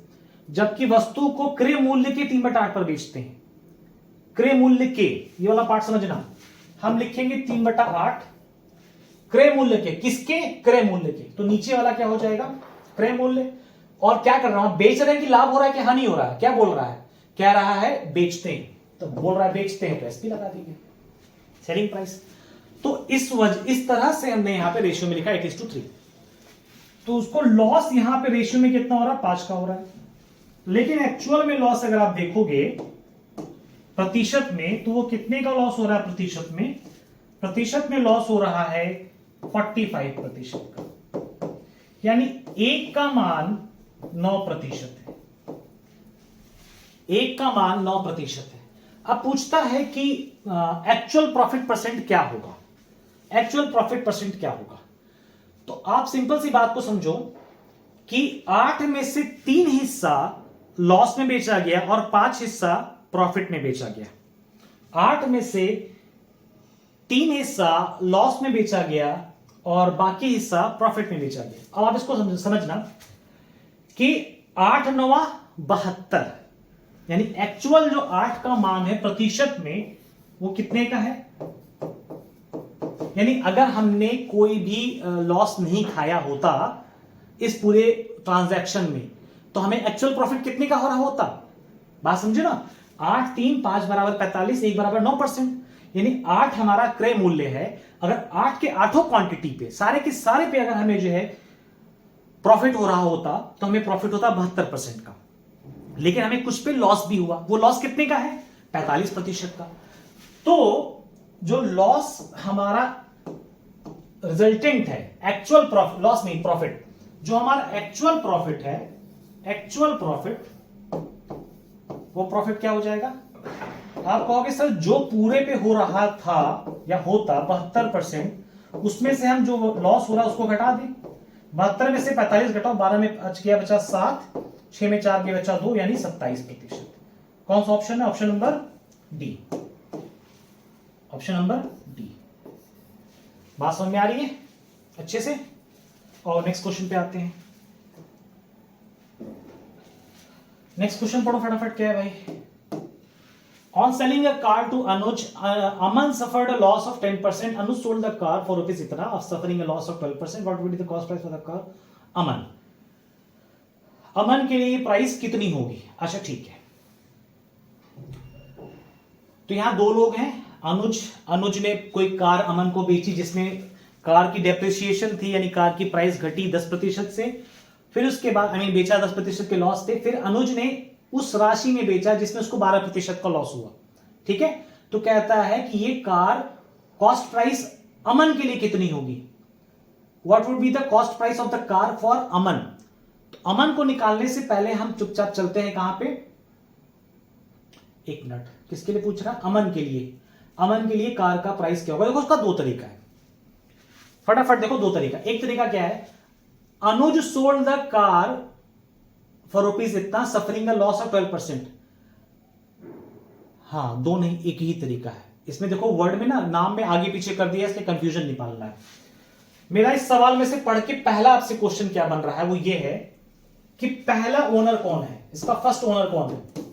जबकि वस्तु को क्रय मूल्य के 3/8 पर बेचते हैं, क्रय मूल्य के, ये वाला पार्ट समझना, हम लिखेंगे 3/8 क्रय मूल्य के, किसके? क्रय मूल्य के। तो नीचे वाला क्या हो जाएगा? क्रय मूल्य। और क्या कर रहा हूं, बेच रहे हैं कि लाभ हो रहा है कि हानि हो रहा है? क्या बोल रहा है? कह रहा है बेचते हैं, तो बोल रहा है बेचते हैं तो एसपी लगा दीजिए, सेलिंग प्राइस। तो इस तरह से हमने यहां पे रेशियो में लिखा 8:3। तो उसको लॉस यहां पे रेशियो में कितना हो रहा है? 5 का हो रहा है। लेकिन एक्चुअल में लॉस अगर आप देखोगे प्रतिशत में, तो वो कितने का लॉस हो रहा है प्रतिशत में? प्रतिशत में लॉस हो रहा है 45% का, यानी 1 का मान 9% है। 1 का मान 9% है। अब पूछता है कि एक्चुअल प्रॉफिट परसेंट क्या होगा? एक्चुअल प्रॉफिट परसेंट क्या होगा? तो आप सिंपल सी बात को समझो कि 8 में से 3 हिस्सा लॉस में बेचा गया और 5 हिस्सा प्रॉफिट में बेचा गया। 8 में से 3 हिस्सा लॉस में बेचा गया और बाकी हिस्सा प्रॉफिट में बेचा गया। अब आप इसको समझना कि 8 9 72, यानी एक्चुअल जो 8 का मान है प्रतिशत में वो कितने का है? यानी अगर हमने कोई भी लॉस नहीं खाया होता इस पूरे ट्रांजैक्शन में, तो हमें एक्चुअल प्रॉफिट कितने का हो रहा होता? बात समझे ना? 8 3 5 बराबर 45, 1 बराबर 9%, यानी 8 हमारा क्रय मूल्य है। अगर 8 के 8 क्वांटिटी पे, सारे के सारे पे अगर हमें जो है प्रॉफिट हो रहा होता, तो हमें प्रॉफिट होता 72% का। लेकिन हमें कुछ पे लॉस भी हुआ। वो लॉस कितने का है? 45% का। तो जो लॉस हमारा रिजल्टेंट है, एक्चुअल प्रॉफिट, लॉस नहीं प्रॉफिट, जो हमारा एक्चुअल प्रॉफिट है, एक्चुअल प्रॉफिट, वो प्रॉफिट क्या हो जाएगा? आप कहोगे सर जो पूरे पे हो रहा था या होता 72%, उसमें से हम जो लॉस हो रहा है उसको घटा दें। 72 में से 45 घटाओ, 12 में बचा 7, 6 में 4 के बचा 2, यानी 27%। कौन सा ऑप्शन है? Option number D. Option number D. बात समझ में आ रही है अच्छे से? और नेक्स्ट क्वेश्चन पे आते हैं। नेक्स्ट क्वेश्चन पढ़ो फटाफट, क्या है भाई? On selling a car to Anuj, Aman suffered a loss of 10%. Anuj sold the car for rupees itna, of suffering a loss of 12%. What would be the cost price for the car? Aman. अमन के लिए price कितनी होगी? अच्छा ठीक है। तो यहां दो लोग हैं, अनुज ने कोई कार अमन को बेची जिसमें कार की डेप्रिसिएशन थी, यानी कार की प्राइस घटी 10% से। फिर उसके बाद बेचा 10% के लॉस थे। फिर अनुज ने उस राशि में बेचा जिसमें उसको 12% का लॉस हुआ। ठीक है, तो कहता है कि ये कार कॉस्ट प्राइस अमन के लिए कितनी होगी? What would be the cost price of the car for Aman? तो अमन को निकालने से पहले हम चुपचाप चलते हैं कहां पे? एक मिनट, किसके लिए पूछ रहा? अमन के लिए। अमन के लिए कार का प्राइस क्या होगा? देखो उसका 2 तरीका है, फटाफट देखो 2 तरीका। एक तरीका क्या है? Anuj sold the car for rupees इतना, सफरिंग अ लॉस ऑफ 12%। हाँ, 2 नहीं, एक ही तरीका है। इसमें देखो वर्ड में ना नाम में आगे पीछे कर दिया, इसलिए कंफ्यूजन निकालना है। मेरा इस सवाल में से पढ़ के पहला आपसे क्वेश्चन क्या बन रहा है, वो ये है कि पहला ओनर कौन है? इसका फर्स्ट ओनर कौन है?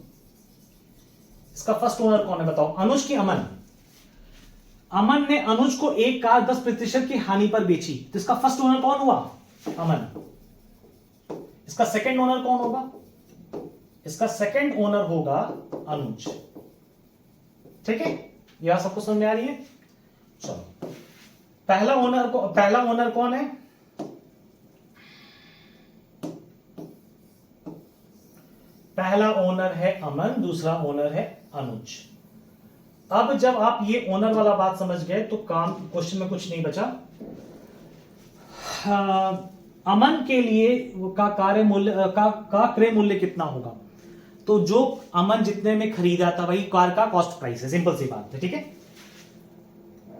इसका फर्स्ट ओनर कौन है बताओ? अनुज की अमन? अमन ने अनुज को एक कार 10% की हानि पर बेची, तो इसका फर्स्ट ओनर कौन हुआ? अमन। इसका सेकंड ओनर कौन होगा? इसका सेकंड ओनर होगा अनुज। ठीक है, यह सबको समझ में आ रही है? चलो, पहला ओनर कौन है? पहला ओनर है अमन, दूसरा ओनर है अनुज। अब जब आप ये ओनर वाला बात समझ गए तो काम क्वेश्चन में कुछ नहीं बचा। अमन के लिए का कार्य मूल्य का क्रय मूल्य कितना होगा? तो जो अमन जितने में खरीदा था वही कार का कॉस्ट प्राइस है, सिंपल सी बात है। ठीक है,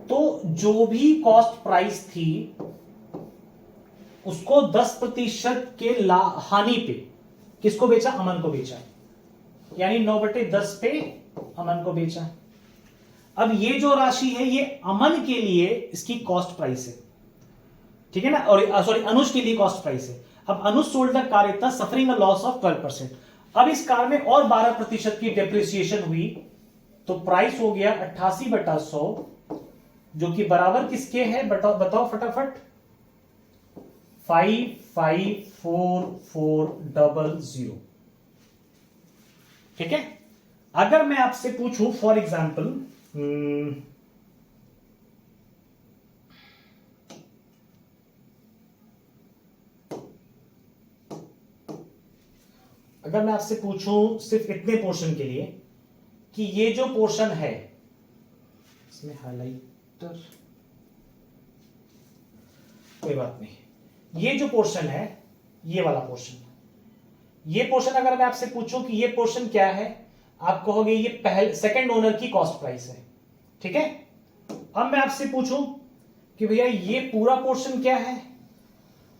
तो जो भी कॉस्ट प्राइस थी उसको 10% के हानि पे किसको बेचा? अमन को बेचा, यानी 9/10 पे अमन को बेचा। अब ये जो राशि है ये अमन के लिए इसकी कॉस्ट प्राइस है, ठीक है ना, और सॉरी अनुज के लिए कॉस्ट प्राइस है। अब अनुज सोल्ड द कार इतना, सफरिंग अ लॉस ऑफ 12%। अब इस कार में और 12% की डेप्रिसिएशन हुई, तो प्राइस हो गया 88/100 जो कि बराबर किसके है, बताओ बताओ फटाफट, 554400। ठीक है। अगर मैं आपसे पूछूं फॉर एग्जाम्पल, अगर मैं आपसे पूछूं सिर्फ इतने पोर्शन के लिए कि ये जो पोर्शन है, इसमें हाइलाइटर, कोई बात नहीं, ये जो पोर्शन है, ये वाला पोर्शन, ये पोर्शन अगर मैं आपसे पूछूं कि ये पोर्शन क्या है, आप कहोगे ये पहले सेकंड ओनर की कॉस्ट प्राइस है। ठीक है। अब मैं आपसे पूछूं कि भैया ये पूरा पोर्शन क्या है,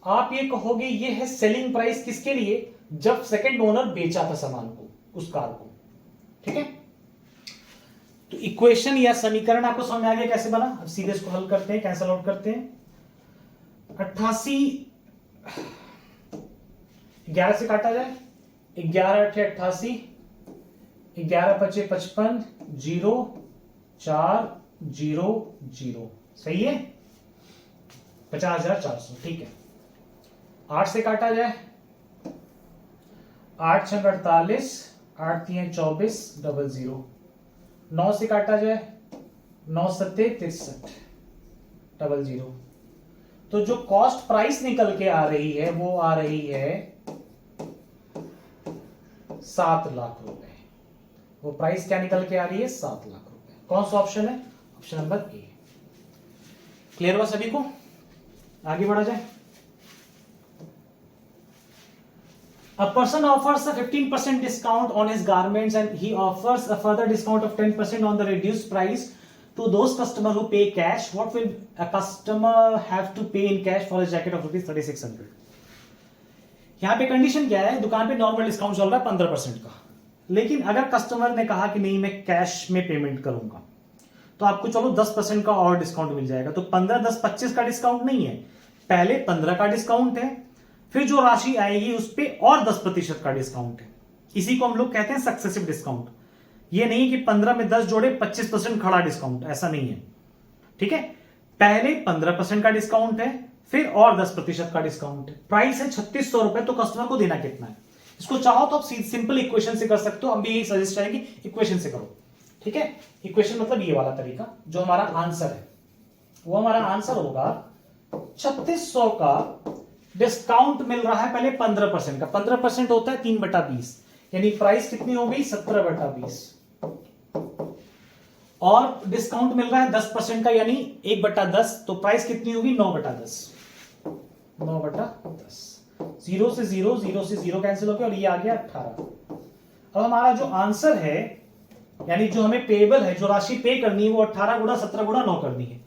आप ये कहोगे ये है सेलिंग प्राइस, किसके लिए, जब सेकंड ओनर बेचा था सामान को, उस कार को। ठीक है। तो इक्वेशन या समीकरण आपको समझ में आ गया कैसे बना। अब सीधे इसको हल करते हैं, कैंसल आउट करते हैं। 88 11 से काटा जाए, 11 8 88, 11 5 55, 0 4 0 0, सही है, 50,400। ठीक है। 8 से काटा जाए, 8 6 48, 8 3 24 00। 9 से काटा जाए, 9 7 63 00। तो जो कॉस्ट प्राइस निकल के आ रही है वो आ रही है 7 लाख रुपए। वो प्राइस क्या निकल के आ रही है, 7 लाख रुपए। कौन सा ऑप्शन है, ऑप्शन नंबर ए। क्लियर हुआ सभी को, आगे बढ़ा जाए। A person offers a 15% discount on his garments and he offers a further discount of 10% on the reduced price to those customers who pay cash. What will a customer have to pay in cash for a jacket of rupees 3600? यहाँ पे condition क्या है, दुकान पे normal discount चल रहा है 15% का, लेकिन अगर कस्टमर ने कहा कि नहीं मैं कैश में पेमेंट करूंगा, तो आपको चलो 10% का और डिस्काउंट मिल जाएगा। तो 15 10 25 का डिस्काउंट नहीं है, पहले 15 का डिस्काउंट है, फिर जो राशि आएगी उस पे और 10% का डिस्काउंट है। इसी को हम लोग कहते हैं सक्सेसिव डिस्काउंट। ये नहीं कि 15 में 10 जोड़े 25% खड़ा डिस्काउंट, ऐसा नहीं है। ठीक है। पहले 15% का डिस्काउंट है, फिर और 10% का डिस्काउंट है। प्राइस है 3600 रुपए, तो कस्टमर को देना कितना है। इसको चाहो तो आप सिंपल इक्वेशन से कर सकते हो, हम भी यही सजेस्ट करेंगे इक्वेशन से करो। ठीक है। इक्वेशन मतलब ये वाला तरीका, जो हमारा आंसर है वो हमारा आंसर होगा 3600 का डिस्काउंट मिल रहा है पहले 15% का। 15% होता है 3/20, यानी प्राइस कितनी हो गई 17/20, और डिस्काउंट मिल रहा है 10% का यानी 1/10, तो प्राइस कितनी होगी 9/10। 9/10, 0 से 0, 0 से 0 कैंसिल हो गया और ये आ गया 18। अब हमारा जो आंसर है, यानी जो हमें पेबल है, जो राशि पे करनी है, वो 18 गुणा 17 गुणा 9 करनी है।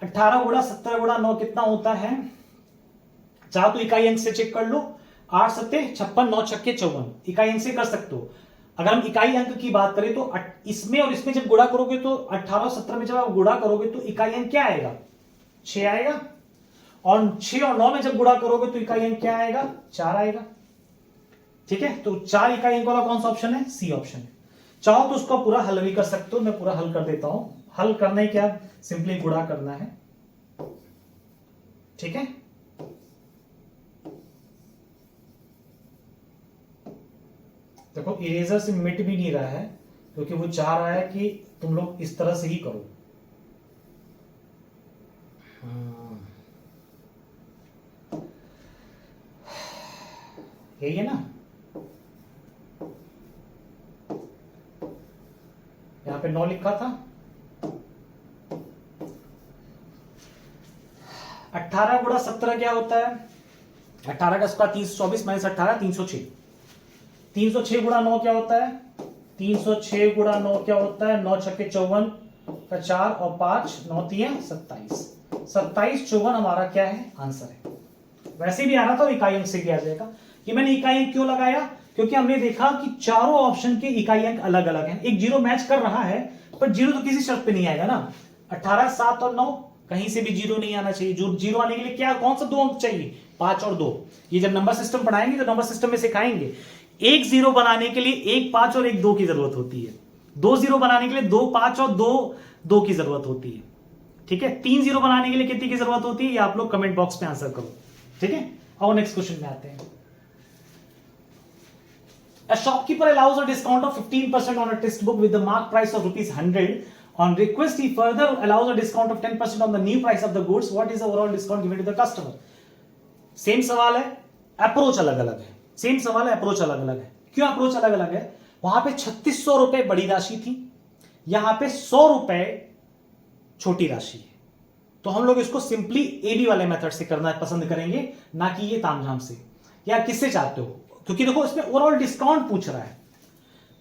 18 गुणा 17 गुणा 9 कितना होता है, चाहो तो इकाई अंक से चेक कर लो, 8 7 56, 9 6 54, इकाई अंक से कर सकते हो। अगर हम इकाई अंक की बात करें तो इसमें और इसमें जब गुणा करोगे तो 18 17 में जब आप गुणा करोगे तो इकाई अंक क्या आएगा, 6 आएगा, और 6 और 9 में जब गुणा करोगे तो इकाई अंक क्या आएगा, 4 आएगा। ठीक है। तो 4 इकाई अंक वाला कौन सा ऑप्शन है, सी ऑप्शन है। चाहो तो उसको पूरा हल भी कर सकते हो, मैं पूरा हल कर देता हूं। हल करना है क्या, सिंपली गुणा करना है। ठीक है। देखो इरेजर से मिट भी नहीं रहा है, क्योंकि वो चाह रहा है कि तुम लोग इस तरह से ही करो। यही है ना, यहां पे 9 लिखा था। 18 गुणा 17 क्या होता है, 18 का स्क्वायर 324 माइनस 18 306। 306 गुणा 9 क्या होता है, 306 गुणा 9 क्या होता है, 9 छक्के 54 का 4 और 5, 9 3 27, 27 54 हमारा क्या है, आंसर है। वैसे भी आ रहा था, इकाई अंक से किया जाएगा। ये मैंने इकाई अंक क्यों लगाया, क्योंकि हमने देखा कि चारों ऑप्शन के इकाई अंक अलग अलग हैं। एक 0 मैच कर रहा है, पर 0 तो किसी शर्त पे नहीं आएगा ना। 18 7 और 9 कहीं से भी 0 नहीं आना चाहिए। जो 0 आने के लिए क्या, कौन सा 2 अंक चाहिए, 5 और 2। ये जब नंबर सिस्टम पढ़ाएंगे तो नंबर सिस्टम में सिखाएंगे, एक 0 बनाने के लिए 1 5 और 1 2 की जरूरत होती है। 2 0 बनाने के लिए 2 5 और 2 2 की जरूरत होती है। ठीक है, 3 जीरो बनाने के लिए कितनी की जरूरत होती है ये आप लोग कमेंट बॉक्स में आंसर करो। ठीक है, और नेक्स्ट क्वेश्चन में आते हैं। A shopkeeper allows a discount of 15% on a textbook with the mark price of ₹100. On request, he further allows a discount of 10% on the new price of the goods. What is the overall discount given to the customer? Same सवाल है, approach अलग अलग है। Same सवाल है, approach अलग अलग है। क्यों अप्रोच अलग अलग है? वहां पे 3600 रुपए बड़ी राशि थी, यहां पे 100 रुपए छोटी राशि है। तो हम लोग इसको सिंपली एबी वाले मेथड से करना पसंद करेंगे, ना कि ये तामझाम से। या किससे चाहते हो? क्योंकि देखो इसमें ओवरऑल डिस्काउंट पूछ रहा है।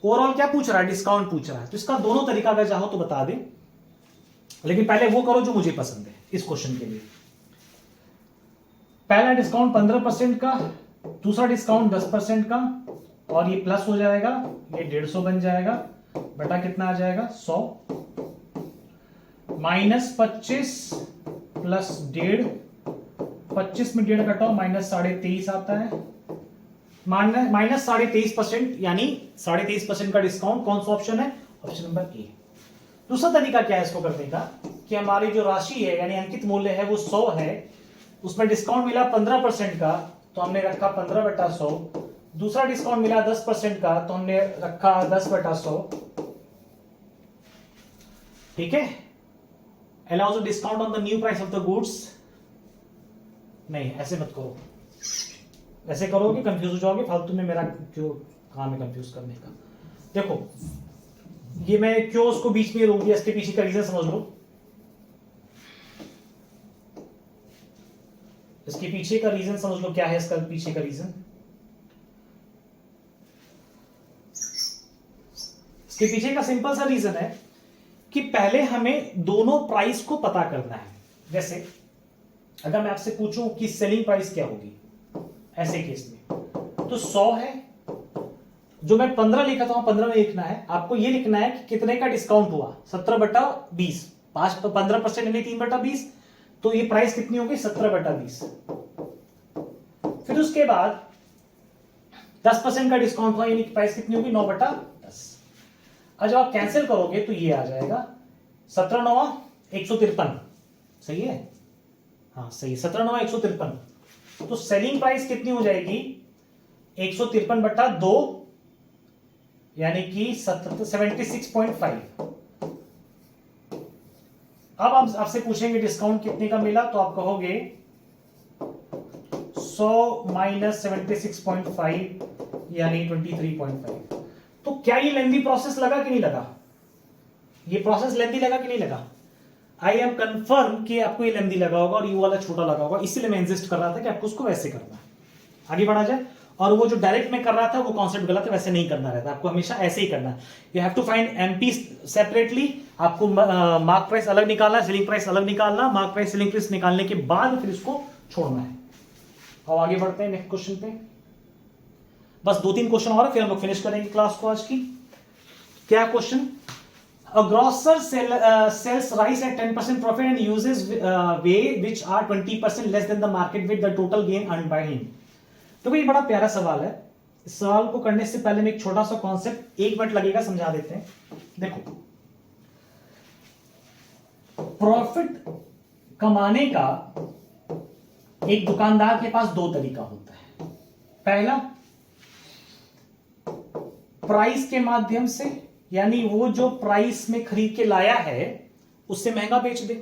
ओवरऑल क्या पूछ रहा है? डिस्काउंट पूछ रहा है। तो इसका दोनों तरीका अगर चाहो तो बता दें, लेकिन पहले वो करो जो मुझे पसंद है इस क्वेश्चन के लिए। पहला डिस्काउंट 15% का, दूसरा डिस्काउंट 10% का, और ये प्लस हो जाएगा, ये 150 बन जाएगा, बटा कितना आ जाएगा 100, माइनस 25 प्लस 1.5, 25 में 1.5 घटाओ माइनस 23.5 आता है, माइनस 23.5%, यानी 23.5% का डिस्काउंट। कौन सा ऑप्शन है? Option number A. दूसरा तरीका क्या है इसको करने का कि हमारी जो राशि है यानी अंकित मूल्य है वो 100 है, उसमें डिस्काउंट मिला 15% का, तो हमने रखा 15/100। दूसरा डिस्काउंट मिला 10% का, तो हमने रखा 10/100। ठीक है, allows a discount on the new price of the goods। नहीं, ऐसे मत करो, ऐसे करोगे कंफ्यूज हो जाओगे, फालतू में मेरा क्यों काम है कंफ्यूज करने का। देखो ये मैं क्यों उसको बीच में रोक दिया, इसके पीछे का रीजन समझ लो। इसके पीछे का रीजन समझ लो, क्या है इसका पीछे का रीजन। इसके पीछे का सिंपल सा रीजन है कि पहले हमें दोनों प्राइस को पता करना है। जैसे अगर मैं आपसे पूछूं कि सेलिंग प्राइस क्या होगी ऐसे केस में, तो 100 है, जो मैं 15 लिखा था 15 में लिखना है। आपको ये लिखना है कि कितने का डिस्काउंट हुआ, 17/20, 15% यानी 3/20, तो ये प्राइस कितनी होगी 17/20। फिर उसके बाद 10% का डिस्काउंट हुआ, यानी प्राइस कितनी होगी 9/10। अब जब आप कैंसिल करोगे तो ये आ जाएगा 17×9 153। सही है, हाँ सही है, 17×9 153। तो सेलिंग प्राइस कितनी हो जाएगी 153/2, यानी कि 76.5। अब आप आपसे पूछेंगे डिस्काउंट कितने का मिला, तो आप कहोगे 100 माइनस 76.5 यानी 23.5। तो क्या ये लेंदी प्रोसेस लगा कि नहीं लगा? ये प्रोसेस लेंदी लगा कि नहीं लगा? आई एम कंफर्म कि आपको ये लेंदी लगा होगा और ये वाला छोटा लगा होगा, इसीलिए मैं इंसिस्ट कर रहा था कि आपको उसको वैसे करना है। आगे बढ़ा जाए। और वो जो डायरेक्ट में कर रहा था वो कॉन्सेप्ट गलत है, वैसे नहीं करना रहता, आपको हमेशा ऐसे ही करना है। You have to find MP separately. आपको मार्क प्राइस अलग निकालना है, सेलिंग प्राइस अलग निकालना, मार्क प्राइस सेलिंग प्राइस निकालने के बाद फिर इसको छोड़ना है। अब आगे बढ़ते हैं नेक्स्ट क्वेश्चन पे। बस 2-3 क्वेश्चन और फिर हम लोग फिनिश करेंगे क्लास को आज की। क्या question? A grocer sells rice at 10% profit and uses whey which are 20% less than the market with the total gain earned by him। तो ये बड़ा प्यारा सवाल है। इस सवाल को करने से पहले मैं एक छोटा सा कॉन्सेप्ट 1 मिनट लगेगा समझा देते हैं। देखो, प्रॉफिट कमाने का एक दुकानदार के पास 2 तरीका होता है। पहला, प्राइस के माध्यम से, यानी वो जो प्राइस में खरीद के लाया है उससे महंगा बेच दे।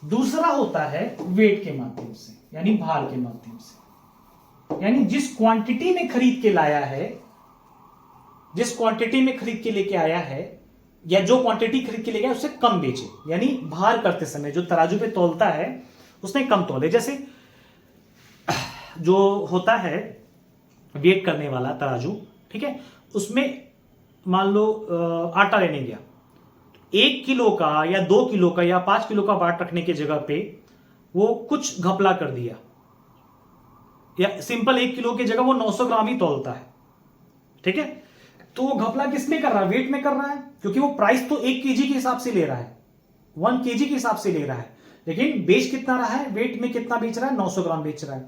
दूसरा होता है वेट के माध्यम से, यानी भार के माध्यम से, यानी जिस क्वांटिटी में खरीद के लाया है, जिस क्वांटिटी में खरीद के लेके आया है, या जो क्वांटिटी खरीद के ले गया उससे कम बेचे, यानी भार करते समय जो तराजू पे तौलता है उसने कम तौले। जैसे जो होता है वेट करने वाला तराजू, ठीक है, उसमें मान लो आटा लेने गया, 1 किलो का या 2 किलो का या 5 किलो का बाट रखने की जगह पे वो कुछ घपला कर दिया, या सिंपल 1 किलो की जगह वो 900 ग्राम ही तौलता है। ठीक है, तो वो घपला किस में कर रहा है? वेट में कर रहा है, क्योंकि वो प्राइस तो 1 केजी के हिसाब से ले रहा है, 1 केजी के हिसाब से ले रहा है, लेकिन बेच कितना रहा है? वेट में कितना बेच रहा है? 900 ग्राम बेच रहा है।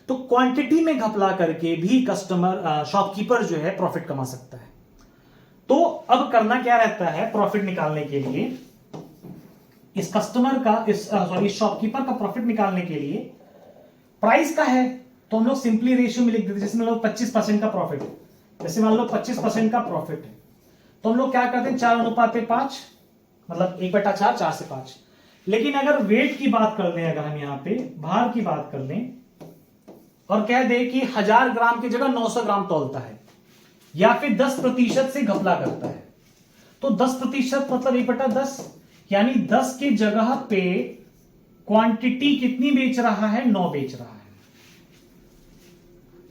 तो क्वांटिटी में घपला करके भी कस्टमर शॉपकीपर जो है प्रॉफिट कमा सकता है। तो अब करना क्या रहता है प्रॉफिट निकालने के लिए? इस कस्टमर का इस शॉपकीपर का प्रॉफिट निकालने के लिए प्राइस का है, तो हम लोग सिंपली रेशियो में लिख देते। जैसे मान लो 25% का प्रॉफिट है, जैसे मान लो 25% का प्रॉफिट है, तो हम लोग क्या करते हैं 4:5, मतलब 1/4, 4 से 5। लेकिन अगर वेट की बात कर लें, अगर हम यहां पे भार की बात कर लें और कह दें कि 1000 ग्राम की जगह 900 ग्राम तौलता है, या फिर 10% से घपला करता है, तो 10% मतलब 1/10, यानी 10 की जगह पे क्वांटिटी कितनी बेच रहा है, 9 बेच रहा है।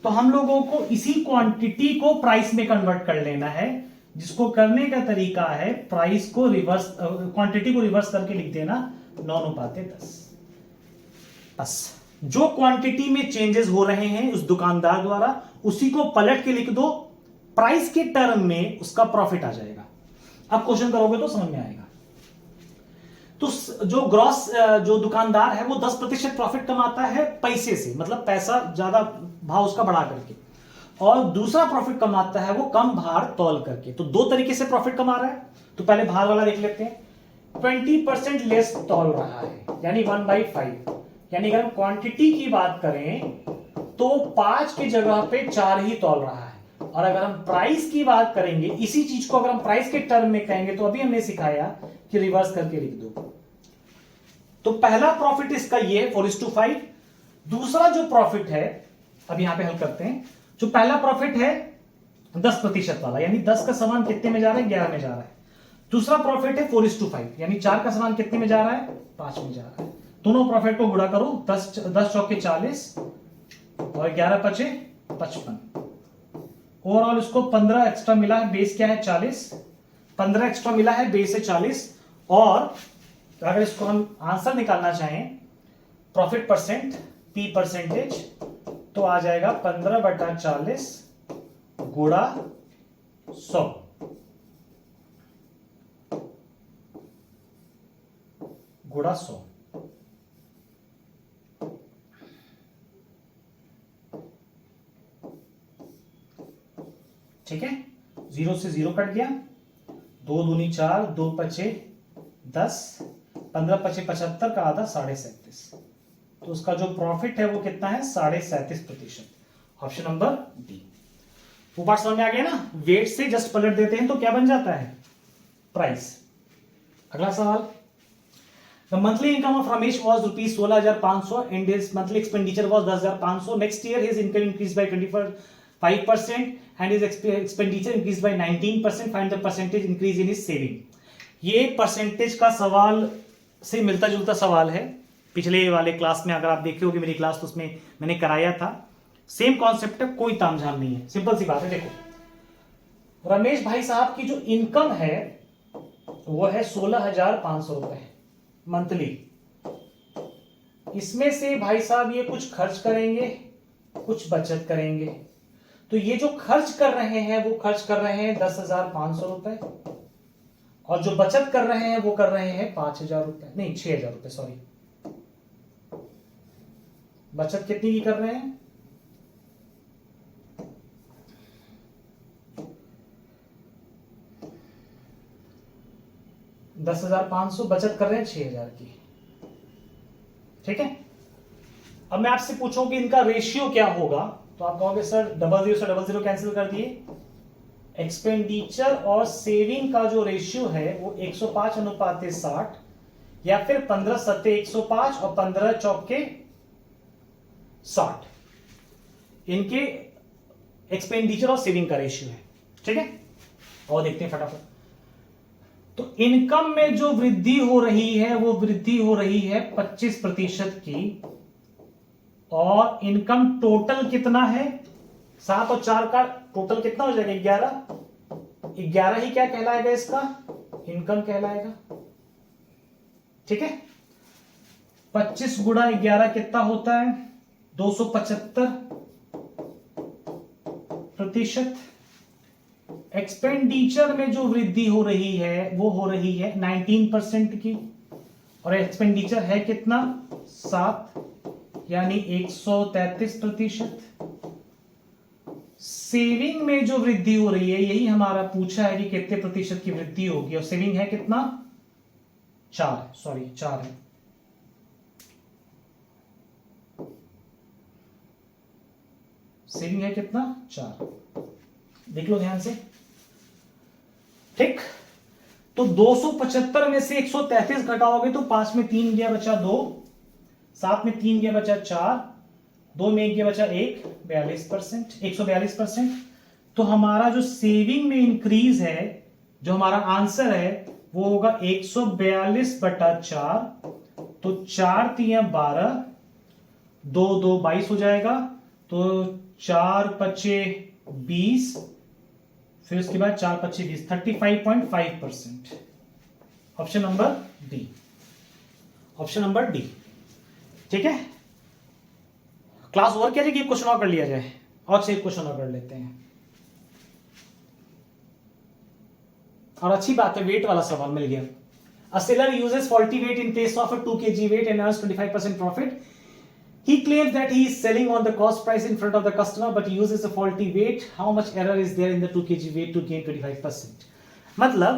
तो हम लोगों को इसी क्वांटिटी को प्राइस में कन्वर्ट कर लेना है, जिसको करने का तरीका है प्राइस को रिवर्स, क्वांटिटी को रिवर्स करके लिख देना 9:10। बस जो क्वांटिटी में चेंजेस हो रहे हैं उस दुकानदार द्वारा, उसी को पलट के लिख दो, प्राइस के टर्म में उसका प्रॉफिट आ जाएगा। अब क्वेश्चन करोगे तो समझ में आएगा। तो जो ग्रॉस जो दुकानदार है वो 10% प्रॉफिट कमाता है पैसे से, मतलब पैसा ज्यादा भाव उसका बढ़ा करके, और दूसरा प्रॉफिट कमाता है वो कम भार तौल करके। तो दो तरीके से प्रॉफिट कमा रहा है। तो पहले भार वाला देख लेते हैं। 20% लेस तौल रहा है, यानी 1/5, यानी अगर हम क्वांटिटी की बात करें तो 5 की जगह पे 4 ही तौल रहा है। और अगर हम प्राइस की बात करेंगे, इसी चीज को अगर हम प्राइस के टर्म में कहेंगे तो अभी हमने सिखाया कि रिवर्स करके लिख दो। तो पहला प्रॉफिट इसका ये 4:5। दूसरा जो प्रॉफिट है, अब यहां पे हल करते हैं। जो पहला प्रॉफिट है 10% वाला, यानी 10 का सामान कितने में जा रहा है, 11 में जा रहा है। दूसरा प्रॉफिट है 4:5, यानी 4 का सामान कितने में जा रहा है, 5 में जा रहा है। दोनों प्रॉफिट को गुणा करो, 10 चौके 40 और 11 पचे 55। ओवरऑल इसको 15 एक्स्ट्रा मिला है, बेस क्या है 40, 15 एक्स्ट्रा मिला है, बेस है 40। और अगर इसको हम आंसर निकालना चाहें प्रॉफिट परसेंट, पी परसेंटेज, तो आ जाएगा 15/40 गुणा 100। गुणा 100। ठीक है, 0 से 0 कट गया, 2 दूनी 4, 2 पचे 10, 15 पचे 75 का आधा 37.5। तो उसका जो प्रॉफिट है वो कितना है, 37.5%। Option number D. वो बात समझ में आ गया ना। वेट से जस्ट पलट देते हैं तो क्या बन जाता है, प्राइस। अगला सवाल। The monthly income of Ramesh was rupees 16,500 and his monthly expenditure was 10,500. Next year his income increased by 25% and his expenditure increased by 19%. Find the percentage increase in his saving. ये percentage का सवाल से मिलता जुलता सवाल है। पिछले वाले क्लास में अगर आप देखे होगे मेरी क्लास, तो उसमें मैंने कराया था। सेम कॉन्सेप्ट है, कोई तामझाम नहीं है, सिंपल सी बात है। देखो रमेश भाई साहब की जो इनकम है वो है 16,500 रुपए मंथली। इसमें से भाई साहब ये कुछ खर्च करेंगे, कुछ बचत करेंगे। तो ये जो खर्च कर रहे हैं वो खर्च कर रहे हैं 10,500 रुपए, और जो बचत कर रहे हैं वो कर रहे हैं 5,000 रुपए, नहीं 6,000 रुपए, सॉरी। बचत कितनी की कर रहे हैं, $10,500, बचत कर रहे हैं 6,000 की। ठीक है। अब मैं आपसे पूछूं कि इनका रेशियो क्या होगा, तो आप कहोगे सर 00 से 00 कैंसिल कर दिए। एक्सपेंडिचर और सेविंग का जो रेशियो है वो 105:60, या फिर 15 सत्ते 105 और 15 चौके 60 इनके एक्सपेंडिचर और सेविंग का रेशियो है। ठीक है, और देखते हैं फटाफट। तो इनकम में जो वृद्धि हो रही है वो वृद्धि हो रही है 25% की, और इनकम टोटल कितना है, 7 और 4 का टोटल कितना हो जाएगा, 11। 11 ही क्या कहलाएगा, इसका इनकम कहलाएगा। ठीक है, 25 गुणा 11 कितना होता है, 275%। एक्सपेंडिचर में जो वृद्धि हो रही है वो हो रही है 19% की, और एक्सपेंडिचर है कितना, 7, यानी 133%। सेविंग में जो वृद्धि हो रही है, यही हमारा पूछा है कि कितने प्रतिशत की वृद्धि होगी, और सेविंग है कितना 4 है। सेविंग है कितना? 4। देख लो ध्यान से, ठीक। तो 275 में से 133 घटाओगे तो 5 में 3 गया बचा 2, 7 में 3 गया बचा 4, 2 में 1 गया बचा 1, 42%, 142%। तो हमारा जो सेविंग में इंक्रीज है, जो हमारा आंसर है वो होगा 142/4। तो 4 3 12, 2 2 22 हो जाएगा। तो 4 5 20, फिर उसके बाद 4 5 20, 35.5%। Option number D, option number D, ठीक है। क्लास ओवर क्या जाएगी, क्वेश्चन और कर लिया जाए, और 6 क्वेश्चन और कर लेते हैं। और अच्छी बात है, वेट वाला सवाल मिल गया। A seller uses faulty weight in place of a 2 kg weight and earns 25% profit. He claims that he is selling on the cost price in front of the customer, but he uses a faulty weight. How much error is there in the 2 kg weight to gain 25%? मतलब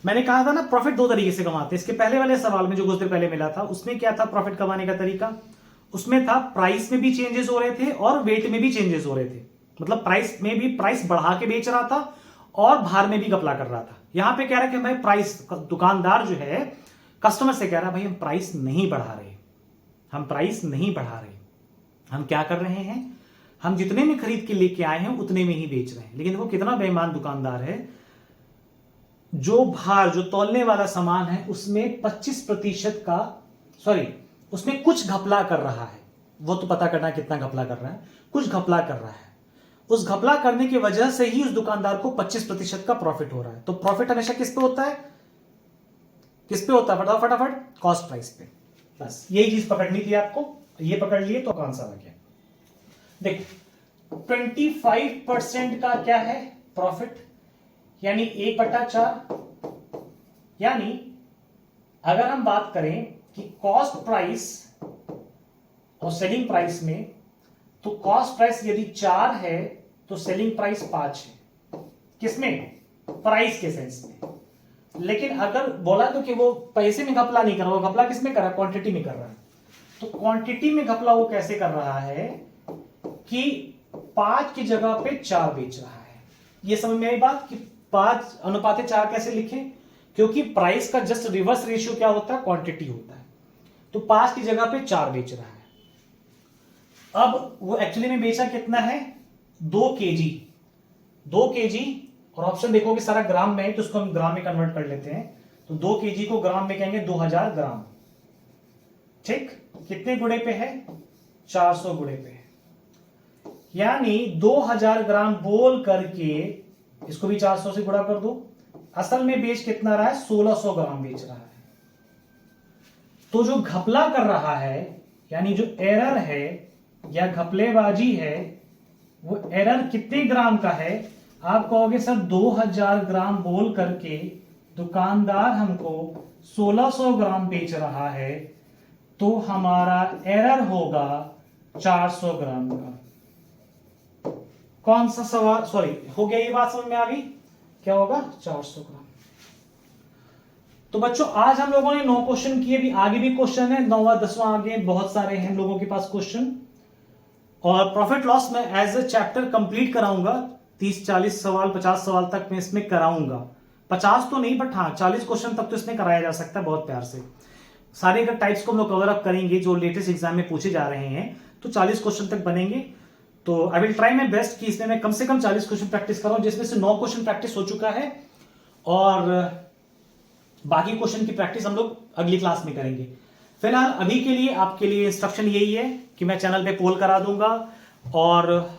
मैंने कहा था ना, profit दो तरीके से कमाते हैं। इसके पहले वाले सवाल में जो कुछ देर पहले मिला था, उसमें क्या था प्रॉफिट कमाने का तरीका? उसमें था प्राइस में भी चेंजेस हो रहे थे और वेट में भी चेंजेस हो रहे थे। मतलब प्राइस में भी प्राइस बढ़ा के बेच रहा था और भार में भी घपला कर रहा था। यहां पे कह रहा है कि भाई प्राइस, दुकानदार जो है कस्टमर से कह रहा है भाई हम प्राइस नहीं बढ़ा रहे, हम प्राइस नहीं बढ़ा रहे, हम क्या कर रहे हैं, हम जितने में खरीद के लेके आए हैं उतने में ही बेच रहे हैं। लेकिन वो कितना बेईमान दुकानदार है, जो भार, जो तौलने वाला सामान है उसमें 25% का, सॉरी उसमें कुछ घपला कर रहा है। वो तो पता करना कितना घपला कर रहा है, कुछ घपला कर रहा है। उस घपला करने की वजह से ही उस दुकानदार को 25% का प्रॉफिट हो रहा है। तो प्रॉफिट हमेशा किस पे होता है, किस पे होता है? बताओ फटाफट, कॉस्ट प्राइस पे। बस यही चीज पकड़नी थी आपको, ये पकड़ लिए तो आंसर आ गया। देखो 25% का क्या है प्रॉफिट, यानी 1/4। यानी अगर हम बात करें कि कॉस्ट प्राइस और सेलिंग प्राइस में, तो कॉस्ट प्राइस यदि 4 है तो सेलिंग प्राइस 5 है। किसमें? प्राइस के सेंस में। लेकिन अगर बोला तो कि वो पैसे में घपला नहीं कर रहा, वो घपला किसमें कर रहा है? क्वांटिटी में कर रहा है। तो क्वांटिटी में घपला वो कैसे कर रहा है कि 5 की जगह पे 4 बेच रहा है। ये समझ में आई बात कि 5:4 कैसे लिखें? क्योंकि प्राइस का जस्ट रिवर्स रेशियो क्या होता है? क्वांटिटी होता है। तो 5 की जगह पे 4 बेच रहा है। अब वो एक्चुअली में बेचा कितना है? 2 kg। 2 kg, और ऑप्शन देखोगे सारा ग्राम में है तो उसको हम ग्राम में कन्वर्ट कर लेते हैं। तो 2 kg को ग्राम में कहेंगे 2000 ग्राम। ठीक, कितने गुणे पे है? 400 गुणे पे है। यानी 2000 ग्राम बोल करके इसको भी 400 से गुणा कर दो। असल में बेच कितना रहा है? 1600 ग्राम बेच रहा है। तो जो घपला कर रहा है, यानी जो एरर है या घपलेबाजी है, वो एरर कितने ग्राम का है? आप कहोगे सर 2000 ग्राम बोल करके दुकानदार हमको 1600 ग्राम बेच रहा है, तो हमारा एरर होगा 400 ग्राम का। कौन सा सवाल, सॉरी हो गया, ये बात समझ में आ गई? क्या होगा? 400 ग्राम। तो बच्चों आज हम लोगों ने 9 क्वेश्चन किए, भी आगे भी क्वेश्चन है, 9वां 10वां आगे बहुत सारे हैं लोगों के पास क्वेश्चन। और प्रॉफिट लॉस में एज ए चैप्टर कंप्लीट कराऊंगा। 30-40 सवाल, 50 सवाल तक मैं इसमें कराऊंगा। 50 तो नहीं, बट हाँ 40 क्वेश्चन तक तो इसमें कराया जा सकता है बहुत प्यार से। सारे अगर टाइप्स को हम लोग कवर अप करेंगे जो लेटेस्ट एग्जाम में पूछे जा रहे हैं, तो 40 क्वेश्चन तक बनेंगे। तो I will try my best कि इसमें मैं कम से कम 40 क्वेश्चन प्रैक्टिस कराऊं, जिसमें से 9 क्वेश्चन प्रैक्टिस हो चुका है और बाकी क्वेश्चन की प्रैक्टिस हम लोग अगली क्लास में करेंगे। फिलहाल अभी के लिए आपके लिए इंस्ट्रक्शन यही है कि मैं चैनल पे पोल करा दूंगा, और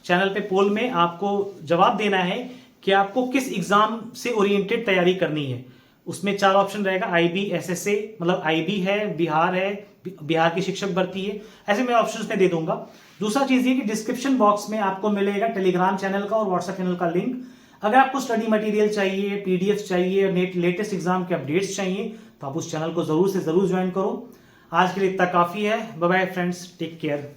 चैनल पे पोल में आपको जवाब देना है कि आपको किस एग्जाम से ओरिएंटेड तैयारी करनी है। उसमें 4 ऑप्शन रहेगा, आईबी, एसएसए, मतलब आईबी है, बिहार की शिक्षक भर्ती है, ऐसे मैं ऑप्शंस में दे दूंगा। दूसरा चीज ये कि डिस्क्रिप्शन बॉक्स में आपको मिलेगा टेलीग्राम चैनल का और व्हाट्सएप चैनल का लिंक। अगर आपको स्टडी मटेरियल चाहिए, पीडीएफ चाहिए, लेटेस्ट एग्जाम के अपडेट्स चाहिए, तो आप उस चैनल को जरूर से जरूर ज्वाइन करो। आज के लिए इतना काफी है। Bye bye friends, take care.